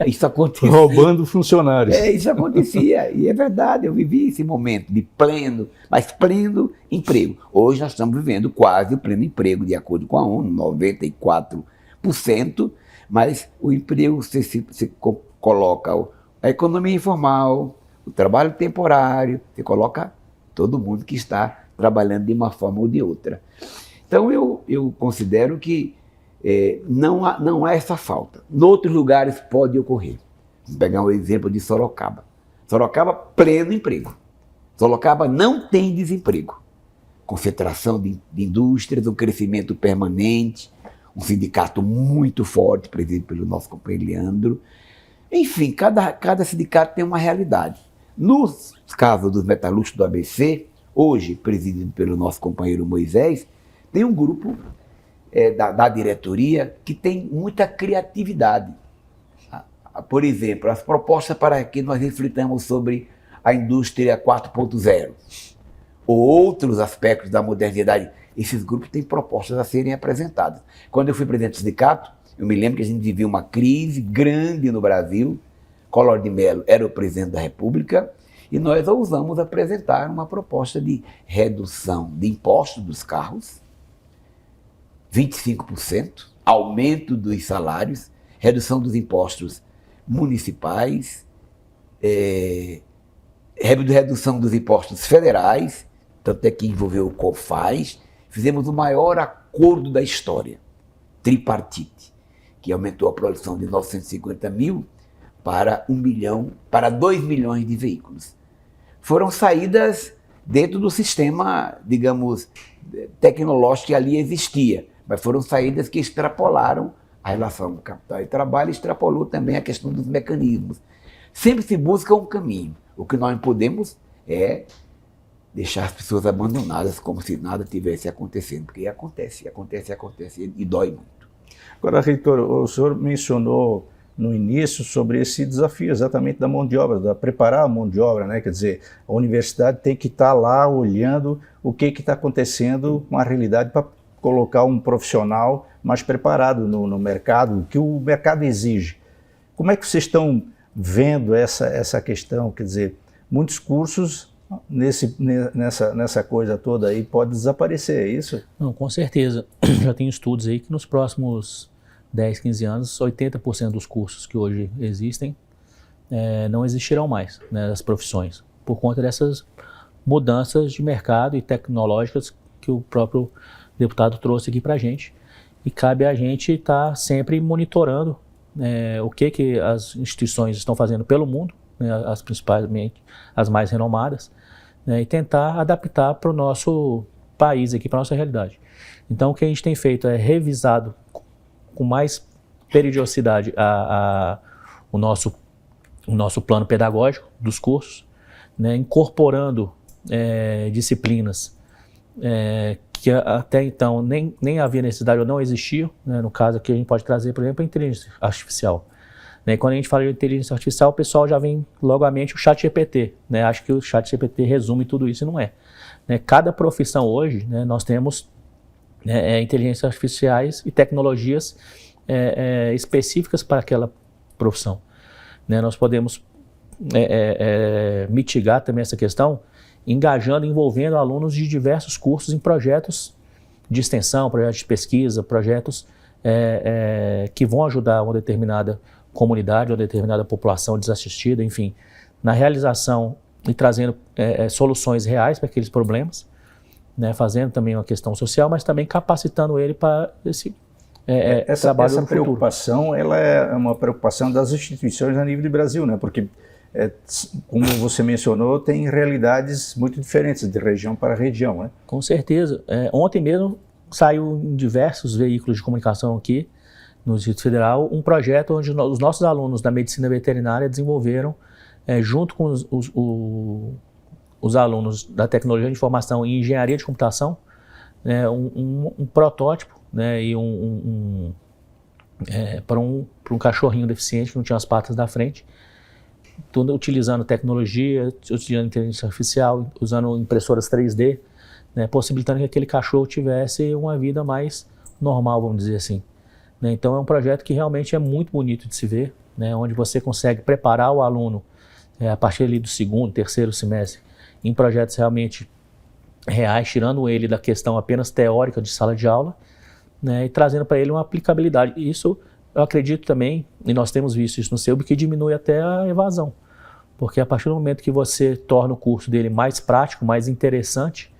Isso acontecia. Roubando funcionários. Isso acontecia. E é verdade, eu vivi esse momento de pleno emprego. Hoje nós estamos vivendo quase o pleno emprego, de acordo com a ONU, 94%, mas o emprego você coloca a economia informal, o trabalho temporário, você coloca todo mundo que está trabalhando de uma forma ou de outra. Então eu considero que não há essa falta. Em outros lugares pode ocorrer. Vamos pegar um exemplo de Sorocaba. Sorocaba, pleno emprego. Sorocaba não tem desemprego. Concentração de indústrias, um crescimento permanente, um sindicato muito forte, presidido pelo nosso companheiro Leandro. Enfim, cada sindicato tem uma realidade. No caso dos metalúrgicos do ABC, hoje presidido pelo nosso companheiro Moisés, tem um grupo da diretoria que tem muita criatividade. Por exemplo, as propostas para que nós reflitamos sobre a indústria 4.0 ou outros aspectos da modernidade. Esses grupos têm propostas a serem apresentadas. Quando eu fui presidente do sindicato, eu me lembro que a gente vivia uma crise grande no Brasil. Collor de Mello era o presidente da República e nós ousamos apresentar uma proposta de redução de impostos dos carros, 25%, aumento dos salários, redução dos impostos municipais, redução dos impostos federais, tanto é que envolveu o COFAS. Fizemos o maior acordo da história, tripartite, que aumentou a produção de 950 mil para 2 milhões de veículos. Foram saídas dentro do sistema, digamos, tecnológico que ali existia, mas foram saídas que extrapolaram a relação capital e trabalho, extrapolou também a questão dos mecanismos. Sempre se busca um caminho. O que nós não podemos é deixar as pessoas abandonadas como se nada tivesse acontecendo, porque acontece e dói muito. Agora, reitor, o senhor mencionou no início sobre esse desafio exatamente da mão de obra, da preparar a mão de obra, né? Quer dizer, a universidade tem que estar lá olhando o que está acontecendo com a realidade para colocar um profissional mais preparado no mercado, o que o mercado exige. Como é que vocês estão vendo essa questão? Quer dizer, muitos cursos nessa coisa toda aí pode desaparecer, é isso? Não, com certeza. Já tem estudos aí que nos próximos 10, 15 anos, 80% dos cursos que hoje existem não existirão mais, né, das profissões, por conta dessas mudanças de mercado e tecnológicas que o próprio deputado trouxe aqui para a gente. E cabe a gente estar sempre monitorando o que as instituições estão fazendo pelo mundo, né, as principalmente as mais renomadas, né, e tentar adaptar para o nosso país aqui, para a nossa realidade. Então o que a gente tem feito é revisado com mais periodicidade o nosso plano pedagógico dos cursos, né, incorporando disciplinas que até então nem havia necessidade ou não existiam, né, no caso aqui a gente pode trazer, por exemplo, a inteligência artificial. Né, e quando a gente fala de inteligência artificial, o pessoal já vem logo à mente o ChatGPT, né, acho que o ChatGPT resume tudo isso e não é. Né, cada profissão hoje, né, nós temos inteligências artificiais e tecnologias específicas para aquela profissão. Né, nós podemos mitigar também essa questão engajando, envolvendo alunos de diversos cursos em projetos de extensão, projetos de pesquisa, projetos que vão ajudar uma determinada comunidade, uma determinada população desassistida, enfim, na realização e trazendo soluções reais para aqueles problemas, né, fazendo também uma questão social, mas também capacitando ele para esse trabalho no futuro. Essa preocupação, ela é uma preocupação das instituições a nível do Brasil, né, porque como você mencionou, tem realidades muito diferentes de região para região, né? Com certeza. Ontem mesmo saiu em diversos veículos de comunicação aqui no Distrito Federal um projeto onde os nossos alunos da medicina veterinária desenvolveram, junto com os alunos da tecnologia de informação e engenharia de computação, um protótipo, né, e para um cachorrinho deficiente que não tinha as patas da frente, tudo utilizando tecnologia, utilizando inteligência artificial, usando impressoras 3D, né, possibilitando que aquele cachorro tivesse uma vida mais normal, vamos dizer assim. Né, então é um projeto que realmente é muito bonito de se ver, né, onde você consegue preparar o aluno a partir ali do segundo, terceiro semestre, em projetos realmente reais, tirando ele da questão apenas teórica de sala de aula, né, e trazendo para ele uma aplicabilidade. E isso eu acredito também, e nós temos visto isso no CEUB, que diminui até a evasão. Porque a partir do momento que você torna o curso dele mais prático, mais interessante,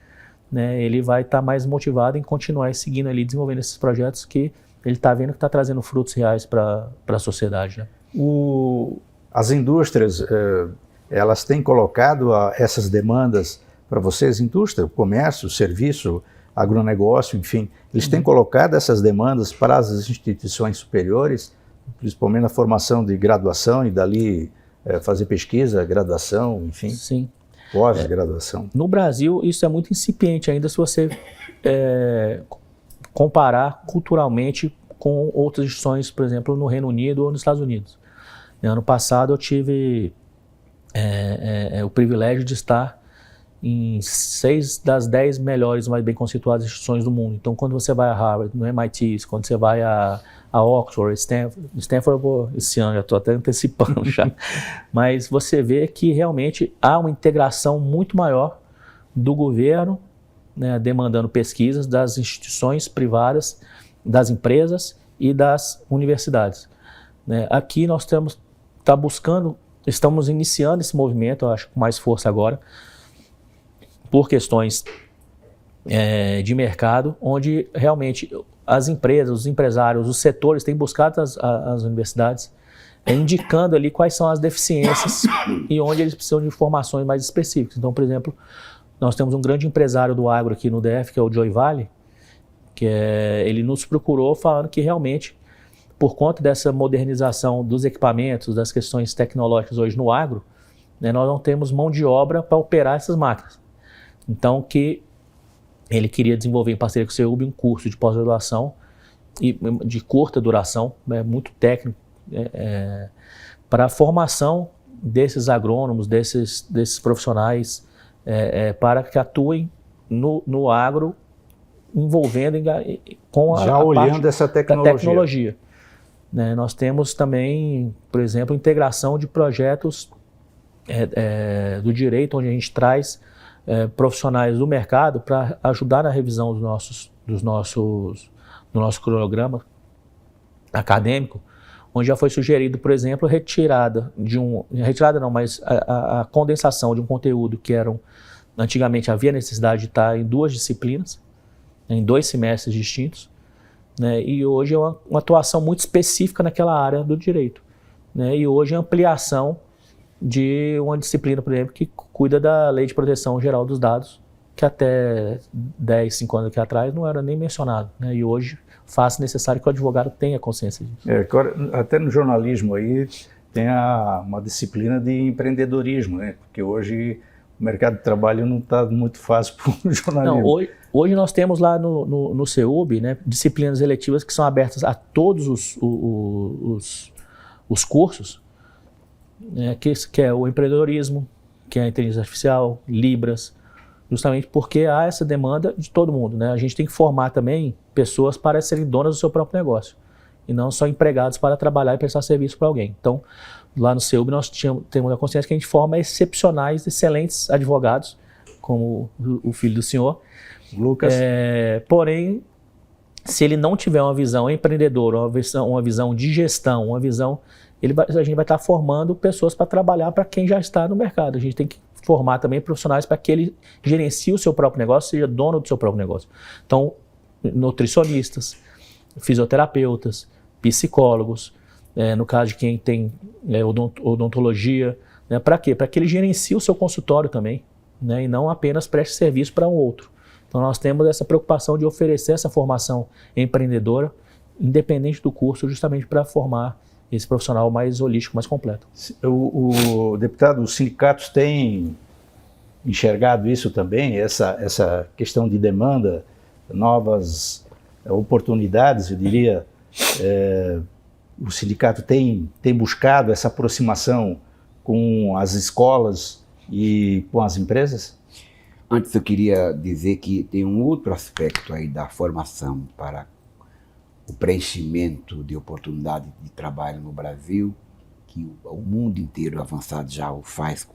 né, ele vai estar mais motivado em continuar seguindo ali, desenvolvendo esses projetos que ele está vendo que está trazendo frutos reais para a sociedade. Né? As indústrias, elas têm colocado essas demandas para vocês, indústria, comércio, serviço, agronegócio, enfim, eles têm colocado essas demandas para as instituições superiores, principalmente na formação de graduação e dali fazer pesquisa, graduação, enfim, sim, pós-graduação. No Brasil isso é muito incipiente ainda se você comparar culturalmente com outras instituições, por exemplo, no Reino Unido ou nos Estados Unidos. No ano passado eu tive o privilégio de estar em 6 das 10 melhores, mais bem conceituadas instituições do mundo. Então, quando você vai a Harvard, no MIT, quando você vai a Oxford, Stanford eu vou esse ano, já estou até antecipando já, mas você vê que realmente há uma integração muito maior do governo, né, demandando pesquisas das instituições privadas, das empresas e das universidades. Né? Aqui nós estamos iniciando esse movimento, eu acho, com mais força agora, por questões de mercado, onde realmente as empresas, os empresários, os setores têm buscado as universidades, indicando ali quais são as deficiências e onde eles precisam de informações mais específicas. Então, por exemplo, nós temos um grande empresário do agro aqui no DF, que é o Joy Valley, que ele nos procurou falando que realmente, por conta dessa modernização dos equipamentos, das questões tecnológicas hoje no agro, né, nós não temos mão de obra para operar essas máquinas. Então, que ele queria desenvolver em parceria com o CEUB um curso de pós-graduação de curta duração, muito técnico, para a formação desses agrônomos, desses profissionais, para que atuem no agro, envolvendo com já olhando essa tecnologia. Né? Nós temos também, por exemplo, integração de projetos do direito, onde a gente traz profissionais do mercado para ajudar na revisão do nosso cronograma acadêmico, onde já foi sugerido, por exemplo, a condensação de um conteúdo que antigamente havia necessidade de estar em 2 disciplinas, em 2 semestres distintos, né? E hoje é uma atuação muito específica naquela área do direito, né? E hoje é ampliação de uma disciplina, por exemplo, que cuida da Lei de Proteção Geral dos Dados, que até 10, 5 anos atrás não era nem mencionado, né? E hoje faz necessário que o advogado tenha consciência disso. Até no jornalismo aí tem uma disciplina de empreendedorismo, né? Porque hoje o mercado de trabalho não está muito fácil para o jornalismo. Não, hoje nós temos lá no CEUB, né, disciplinas eletivas que são abertas a todos os cursos, né, que é o empreendedorismo, que é a inteligência artificial, Libras, justamente porque há essa demanda de todo mundo, né? A gente tem que formar também pessoas para serem donas do seu próprio negócio e não só empregados para trabalhar e prestar serviço para alguém. Então, lá no CEUB nós temos a consciência que a gente forma excepcionais, excelentes advogados, como o filho do senhor, Lucas. Porém, se ele não tiver uma visão empreendedora, uma visão de gestão, a gente vai estar formando pessoas para trabalhar para quem já está no mercado. A gente tem que formar também profissionais para que ele gerencie o seu próprio negócio, seja dono do seu próprio negócio. Então, nutricionistas, fisioterapeutas, psicólogos, no caso de quem tem odontologia, né? Para quê? Para que ele gerencie o seu consultório também, né? E não apenas preste serviço para um outro. Então nós temos essa preocupação de oferecer essa formação empreendedora, independente do curso, justamente para formar esse profissional mais holístico, mais completo. O deputado, os sindicatos têm enxergado isso também, essa questão de demanda, novas oportunidades, eu diria. O sindicato tem buscado essa aproximação com as escolas e com as empresas? Antes eu queria dizer que tem um outro aspecto aí da formação para o preenchimento de oportunidade de trabalho no Brasil, que o mundo inteiro avançado já o faz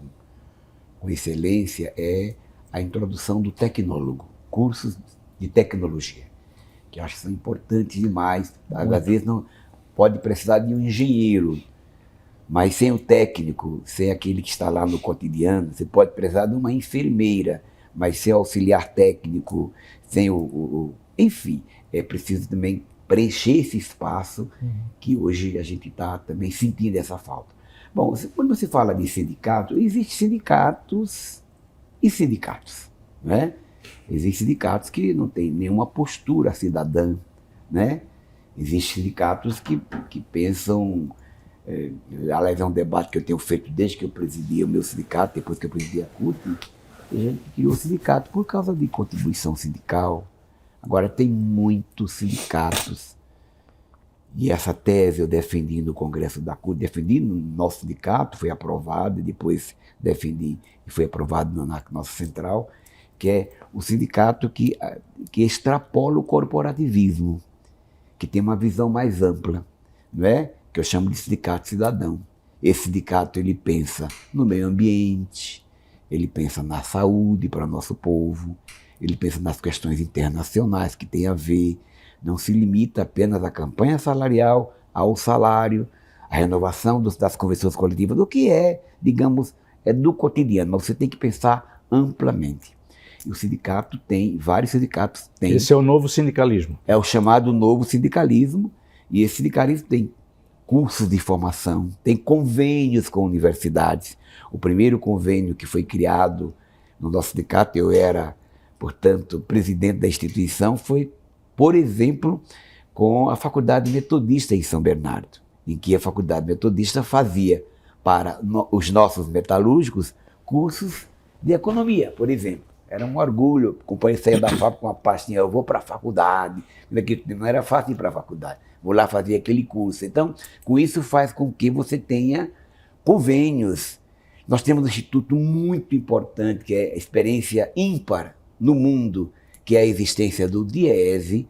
com excelência, é a introdução do tecnólogo, cursos de tecnologia, que eu acho que são importantes demais. Às vezes não pode precisar de um engenheiro, mas sem o técnico, sem aquele que está lá no cotidiano, você pode precisar de uma enfermeira, mas sem auxiliar técnico, sem enfim, é preciso também preencher esse espaço que hoje a gente está também sentindo essa falta. Bom, quando você fala de sindicato, existem sindicatos e sindicatos, né? Existem sindicatos que não têm nenhuma postura cidadã, né? Existem sindicatos que pensam... aliás, é um debate que eu tenho feito desde que eu presidi o meu sindicato, depois que eu presidi a CUT. A gente criou o sindicato por causa de contribuição sindical. Agora, tem muitos sindicatos, e essa tese eu defendi no Congresso da CUT, defendi no nosso sindicato, foi aprovado, e depois defendi e foi aprovado na nossa central, que é o sindicato que extrapola o corporativismo, que tem uma visão mais ampla, não é? Que eu chamo de sindicato cidadão. Esse sindicato, ele pensa no meio ambiente, ele pensa na saúde para o nosso povo, ele pensa nas questões internacionais que tem a ver, não se limita apenas à campanha salarial, ao salário, à renovação das convenções coletivas, do que digamos, do cotidiano, mas você tem que pensar amplamente. E o sindicato vários sindicatos têm. Esse é o novo sindicalismo. É o chamado novo sindicalismo, e esse sindicalismo tem cursos de formação, tem convênios com universidades. O primeiro convênio que foi criado no nosso sindicato, eu era, portanto, presidente da instituição, foi, por exemplo, com a Faculdade Metodista em São Bernardo, em que a Faculdade Metodista fazia para os nossos metalúrgicos cursos de economia, por exemplo. Era um orgulho. O companheiro saía da fábrica com uma pastinha, eu vou para a faculdade. Não era fácil ir para a faculdade. Vou lá fazer aquele curso. Então, com isso faz com que você tenha convênios. Nós temos um instituto muito importante, que é a experiência ímpar no mundo, que é a existência do DIEESE,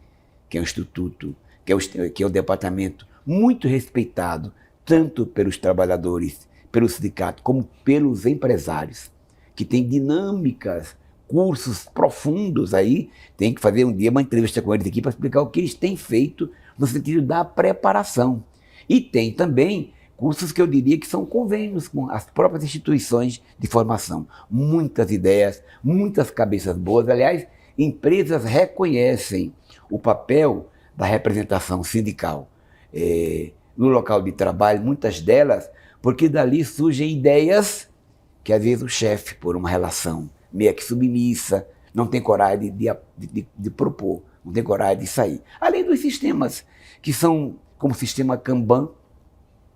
que é um instituto, que é um departamento muito respeitado, tanto pelos trabalhadores, pelo sindicato, como pelos empresários, que tem dinâmicas, cursos profundos aí. Tem que fazer um dia uma entrevista com eles aqui para explicar o que eles têm feito no sentido da preparação. E tem também cursos que eu diria que são convênios com as próprias instituições de formação. Muitas ideias, muitas cabeças boas. Aliás, empresas reconhecem o papel da representação sindical no local de trabalho, muitas delas, porque dali surgem ideias que às vezes o chefe, por uma relação meio que submissa, não tem coragem de propor, não tem coragem de sair. Além dos sistemas que são como o sistema Kanban,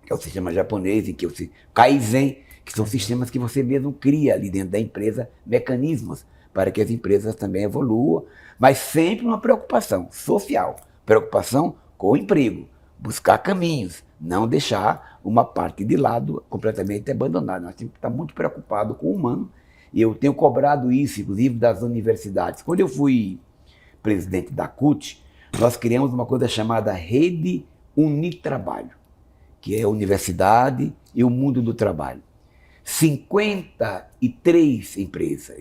que é o sistema japonês, e que é o Kaizen, que são sistemas que você mesmo cria ali dentro da empresa, mecanismos para que as empresas também evoluam, mas sempre uma preocupação social, preocupação com o emprego, buscar caminhos, não deixar uma parte de lado completamente abandonada. Nós temos que estar muito preocupados com o humano, e eu tenho cobrado isso, inclusive, das universidades. Quando eu fui presidente da CUT, nós criamos uma coisa chamada Rede Unitrabalho, que é a universidade e o mundo do trabalho. 53 empresas,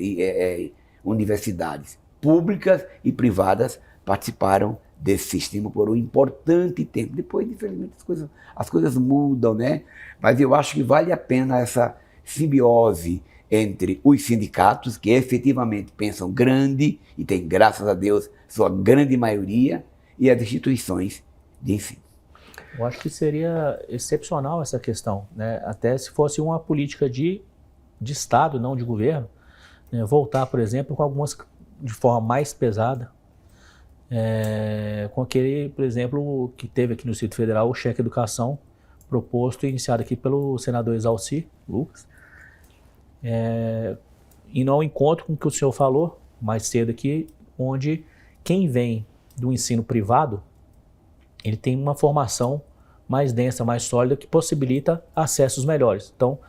universidades públicas e privadas participaram desse sistema por um importante tempo. Depois, infelizmente, as coisas mudam, né? Mas eu acho que vale a pena essa simbiose entre os sindicatos, que efetivamente pensam grande, e tem, graças a Deus, sua grande maioria, e as instituições de ensino. Eu acho que seria excepcional essa questão, né? Até se fosse uma política de Estado, não de governo, né? Voltar, por exemplo, com algumas de forma mais pesada, com aquele, por exemplo, que teve aqui no Distrito Federal, o cheque educação, proposto e iniciado aqui pelo senador Exalci Lucas, indo ao encontro com o que o senhor falou mais cedo aqui, onde quem vem do ensino privado, ele tem uma formação mais densa, mais sólida, que possibilita acessos melhores. Então,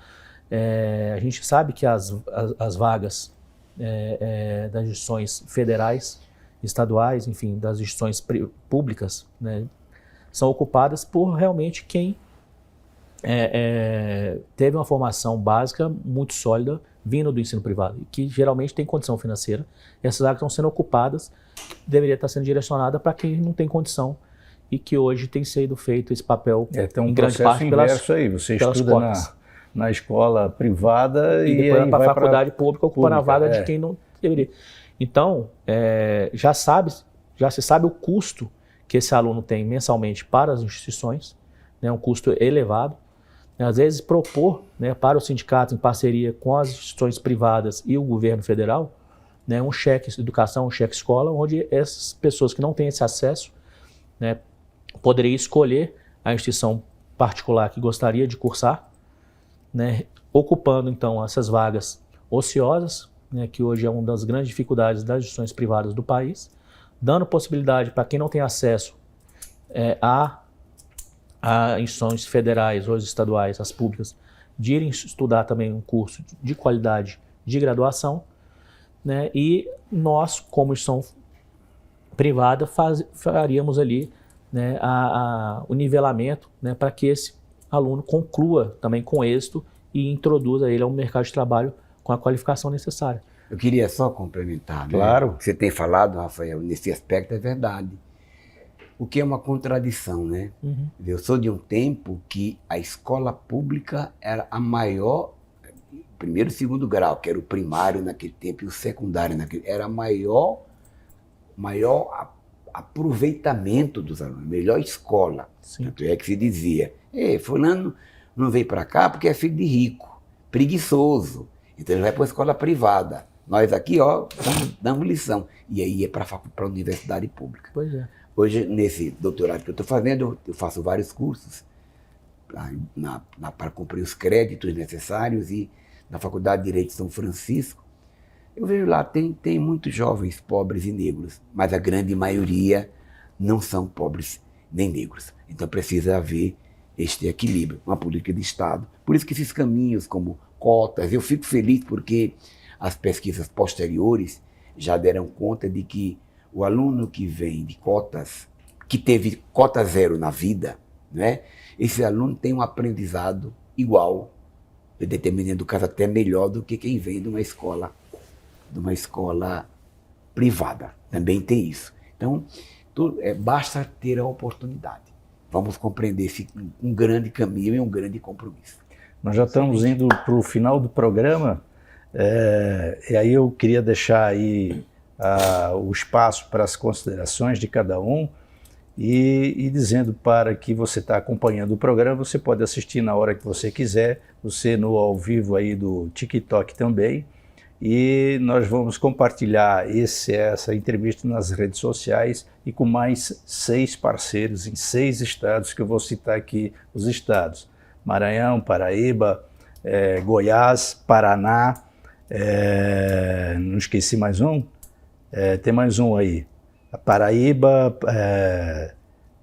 a gente sabe que as vagas das instituições federais, estaduais, enfim, das instituições públicas, né, são ocupadas por realmente quem teve uma formação básica muito sólida vindo do ensino privado, que geralmente tem condição financeira. Essas vagas estão sendo ocupadas, deveria estar sendo direcionada para quem não tem condição, e que hoje tem sido feito esse papel tem um em grande parte inverso aí. Você estuda na escola privada e depois aí para vai a faculdade pública ocupando a vaga de quem não deveria. Então, já se sabe o custo que esse aluno tem mensalmente para as instituições, né, um custo elevado. Às vezes propor, né, para o sindicato em parceria com as instituições privadas e o governo federal, né, um cheque educação, um cheque escola, onde essas pessoas que não têm esse acesso, né, poderiam escolher a instituição particular que gostaria de cursar, né, ocupando então essas vagas ociosas, né, que hoje é uma das grandes dificuldades das instituições privadas do país, dando possibilidade para quem não tem acesso a instituições federais ou estaduais, as públicas, de irem estudar também um curso de qualidade de graduação, né, e nós, como instituição privada, faríamos ali, né, o nivelamento, né, para que esse aluno conclua também com êxito e introduza ele ao mercado de trabalho com a qualificação necessária. Eu queria só complementar, né? Claro. O que você tem falado, Rafael, nesse aspecto é verdade. O que é uma contradição, né? Uhum. Eu sou de um tempo que a escola pública era a maior, primeiro e segundo grau, que era o primário naquele tempo, e o secundário naquele, era a maior aproveitamento dos alunos, melhor escola. Sim. Tanto é que se dizia, fulano não veio para cá porque é filho de rico, preguiçoso, então ele vai para a escola privada. Nós aqui, damos lição. E aí é para a universidade pública. Pois é. Hoje, nesse doutorado que eu estou fazendo, eu faço vários cursos para cumprir os créditos necessários, e na Faculdade de Direito de São Francisco, Eu vejo lá, tem muitos jovens pobres e negros, mas a grande maioria não são pobres nem negros. Então precisa haver este equilíbrio, uma política de Estado. Por isso que esses caminhos como cotas, eu fico feliz porque as pesquisas posteriores já deram conta de que o aluno que vem de cotas, que teve cota zero na vida, né, esse aluno tem um aprendizado igual, determinando o caso até melhor do que quem vem de uma escola privada. Também tem isso. Então, basta ter a oportunidade. Vamos compreender um grande caminho e um grande compromisso. Nós já estamos indo para o final do programa, e aí eu queria deixar aí o espaço para as considerações de cada um e dizendo para que você está acompanhando o programa, você pode assistir na hora que você quiser, você no ao vivo aí do TikTok também, e nós vamos compartilhar essa entrevista nas redes sociais e com mais 6 parceiros em 6 estados, que eu vou citar aqui os estados: Maranhão, Paraíba, Goiás, Paraná, não esqueci mais um? Tem mais um aí, Paraíba,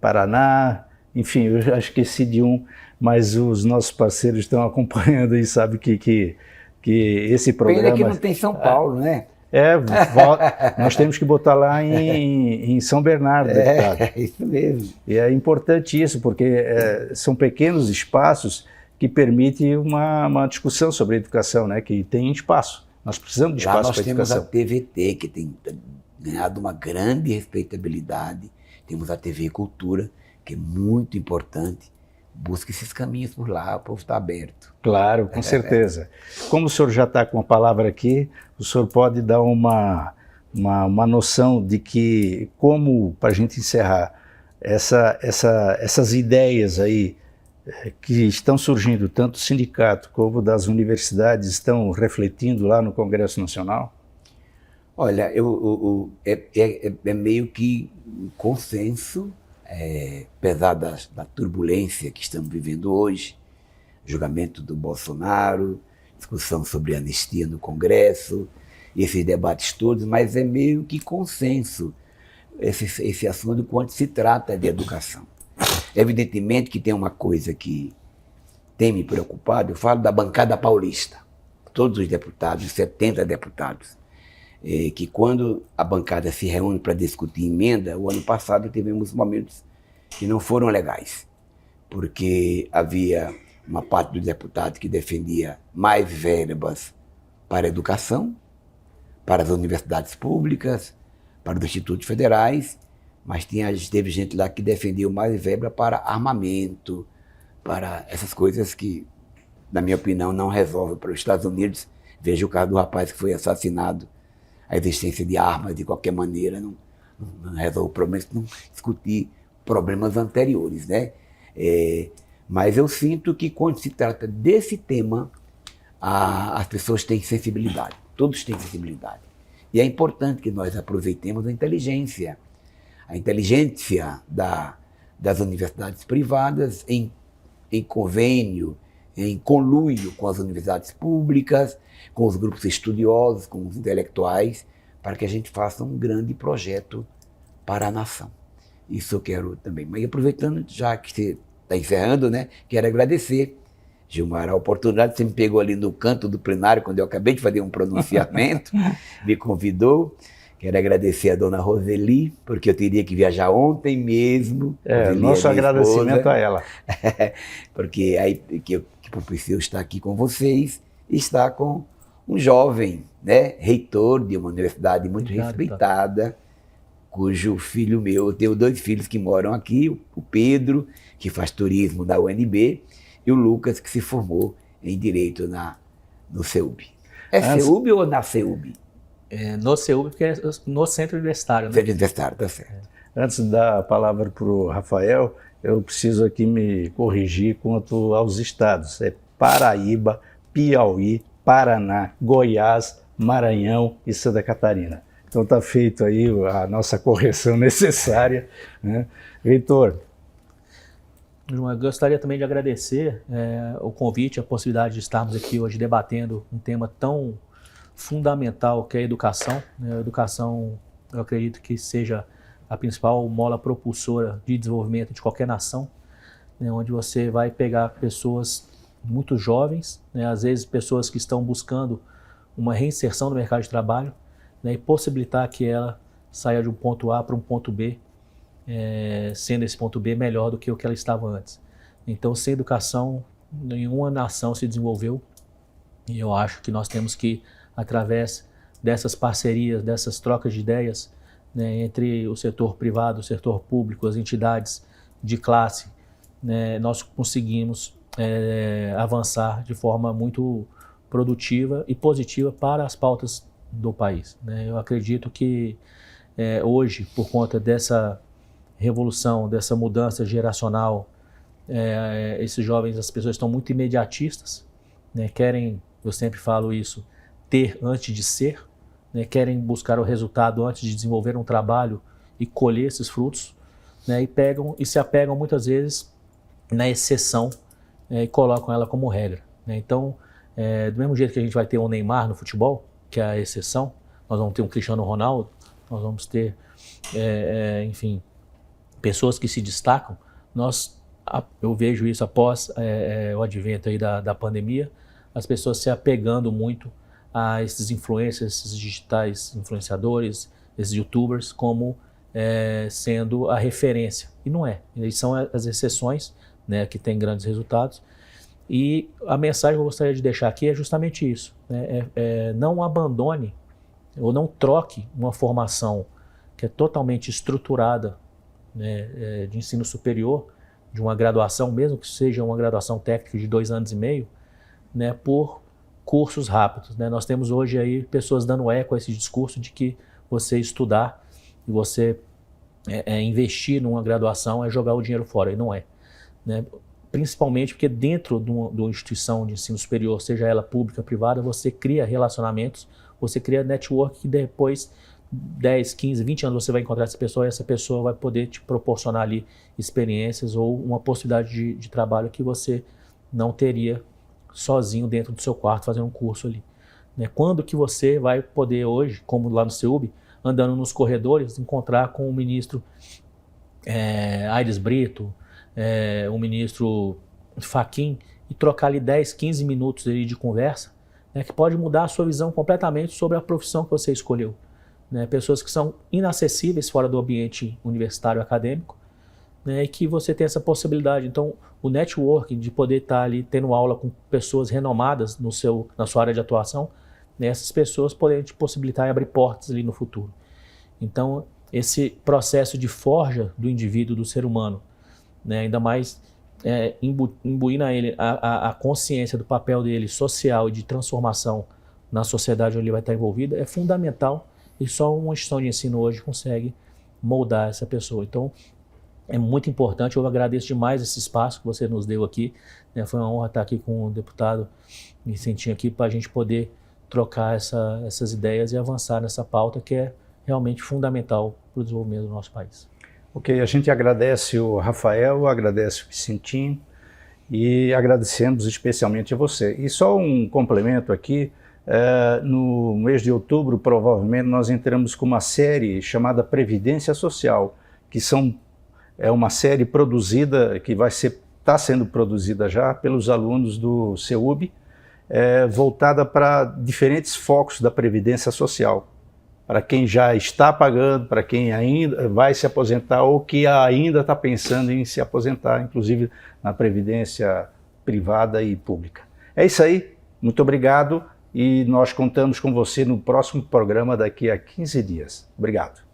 Paraná, enfim, eu já esqueci de um, mas os nossos parceiros estão acompanhando e sabem que esse programa... Pena que não tem São Paulo, né? Nós temos que botar lá em São Bernardo, deputado. É isso mesmo. E é importante isso, porque são pequenos espaços que permitem uma discussão sobre a educação, né? Que tem espaço. Nós precisamos de espaço para a educação. Lá nós temos a TVT, que tem ganhado uma grande respeitabilidade. Temos a TV Cultura, que é muito importante. Busque esses caminhos por lá, o povo está aberto. Claro, com certeza. Como o senhor já está com a palavra aqui, o senhor pode dar uma noção de que, como, para a gente encerrar, essas ideias aí que estão surgindo, tanto do sindicato como das universidades, estão refletindo lá no Congresso Nacional? Olha, é meio que um consenso, apesar da turbulência que estamos vivendo hoje, julgamento do Bolsonaro, discussão sobre anistia no Congresso, esses debates todos, mas é meio que consenso esse assunto quando se trata de educação. Evidentemente que tem uma coisa que tem me preocupado, eu falo da bancada paulista, todos os deputados, 70 deputados, que quando a bancada se reúne para discutir emenda, o ano passado tivemos momentos que não foram legais, porque havia uma parte dos deputados que defendia mais verbas para a educação, para as universidades públicas, para os institutos federais, mas teve gente lá que defendia mais verba para armamento, para essas coisas que, na minha opinião, não resolvem para os Estados Unidos. Veja o caso do rapaz que foi assassinado, a existência de armas de qualquer maneira não resolve o problema, não discutir problemas anteriores, né? Mas eu sinto que quando se trata desse tema, as pessoas têm sensibilidade, todos têm sensibilidade. E é importante que nós aproveitemos a inteligência das universidades privadas em convênio, em conluio com as universidades públicas, com os grupos estudiosos, com os intelectuais, para que a gente faça um grande projeto para a nação. Isso eu quero também. Mas aproveitando, já que você está encerrando, né, quero agradecer, Gilmar, a oportunidade. Você me pegou ali no canto do plenário, quando eu acabei de fazer um pronunciamento, me convidou. Quero agradecer a dona Roseli, porque eu teria que viajar ontem mesmo. Nosso agradecimento a ela. Porque aí que propiciou estar aqui com vocês, e estar com um jovem, né, reitor de uma universidade muito respeitada, cujo filho meu, eu tenho 2 filhos que moram aqui, o Pedro, que faz turismo da UNB, e o Lucas, que se formou em Direito no CEUB. CEUB ou na CEUB? No CEUB, porque é no Centro Universitário. Né? Centro Universitário, tá certo. Antes de dar a palavra para o Rafael, eu preciso aqui me corrigir quanto aos estados. É Paraíba, Piauí, Paraná, Goiás, Maranhão e Santa Catarina. Então está feito aí a nossa correção necessária, né? Reitor. Eu gostaria também de agradecer o convite, a possibilidade de estarmos aqui hoje debatendo um tema tão fundamental, que é a educação. A educação, eu acredito que seja a principal mola propulsora de desenvolvimento de qualquer nação, onde você vai pegar pessoas muito jovens, às vezes pessoas que estão buscando uma reinserção no mercado de trabalho, e possibilitar que ela saia de um ponto A para um ponto B, sendo esse ponto B melhor do que o que ela estava antes. Então, sem educação, nenhuma nação se desenvolveu, e eu acho que nós temos que, através dessas parcerias, dessas trocas de ideias, entre o setor privado, o setor público, as entidades de classe, nós conseguimos avançar de forma muito produtiva e positiva para as pautas do país. Eu acredito que hoje, por conta dessa revolução, dessa mudança geracional, esses jovens, as pessoas estão muito imediatistas, querem, eu sempre falo isso, ter antes de ser, querem buscar o resultado antes de desenvolver um trabalho e colher esses frutos, e pegam e se apegam muitas vezes na exceção e colocam ela como regra. Então, do mesmo jeito que a gente vai ter um Neymar no futebol, que é a exceção, nós vamos ter um Cristiano Ronaldo, nós vamos ter, enfim, pessoas que se destacam. Eu vejo isso após o advento aí da pandemia, as pessoas se apegando muito a esses influencers, esses digitais influenciadores, esses youtubers, como sendo a referência. E não é. Eles são as exceções, que têm grandes resultados. E a mensagem que eu gostaria de deixar aqui é justamente isso. Não abandone ou não troque uma formação que é totalmente estruturada, de ensino superior, de uma graduação, mesmo que seja uma graduação técnica de 2 anos e meio, por cursos rápidos. Nós temos hoje aí pessoas dando eco a esse discurso de que você estudar e você investir numa graduação é jogar o dinheiro fora, e não é. Principalmente porque dentro de uma instituição de ensino superior, seja ela pública ou privada, você cria relacionamentos, você cria network que depois 10, 15, 20 anos você vai encontrar essa pessoa e essa pessoa vai poder te proporcionar ali experiências ou uma possibilidade de trabalho que você não teria sozinho dentro do seu quarto fazendo um curso ali. Quando que você vai poder hoje, como lá no CEUB, andando nos corredores, encontrar com o ministro Aires Brito, o ministro Fachin, e trocar ali 10, 15 minutos ali de conversa, que pode mudar a sua visão completamente sobre a profissão que você escolheu. Pessoas que são inacessíveis fora do ambiente universitário acadêmico, e que você tem essa possibilidade. Então, o networking de poder estar ali tendo aula com pessoas renomadas na sua área de atuação, essas pessoas podem te possibilitar e abrir portas ali no futuro. Então, esse processo de forja do indivíduo, do ser humano, ainda mais imbuir na ele a consciência do papel dele social e de transformação na sociedade onde ele vai estar envolvido, é fundamental, e só uma instituição de ensino hoje consegue moldar essa pessoa. Então, é muito importante. Eu agradeço demais esse espaço que você nos deu aqui. Foi uma honra estar aqui com o deputado Vicentinho aqui para a gente poder trocar essas ideias e avançar nessa pauta que é realmente fundamental para o desenvolvimento do nosso país. Ok, a gente agradece o Rafael, agradece o Vicentinho e agradecemos especialmente a você. E só um complemento aqui, no mês de outubro, provavelmente, nós entramos com uma série chamada Previdência Social, que é uma série produzida, que está sendo produzida já pelos alunos do CEUB, voltada para diferentes focos da Previdência Social, para quem já está pagando, para quem ainda vai se aposentar ou que ainda está pensando em se aposentar, inclusive na Previdência privada e pública. É isso aí, muito obrigado e nós contamos com você no próximo programa daqui a 15 dias. Obrigado.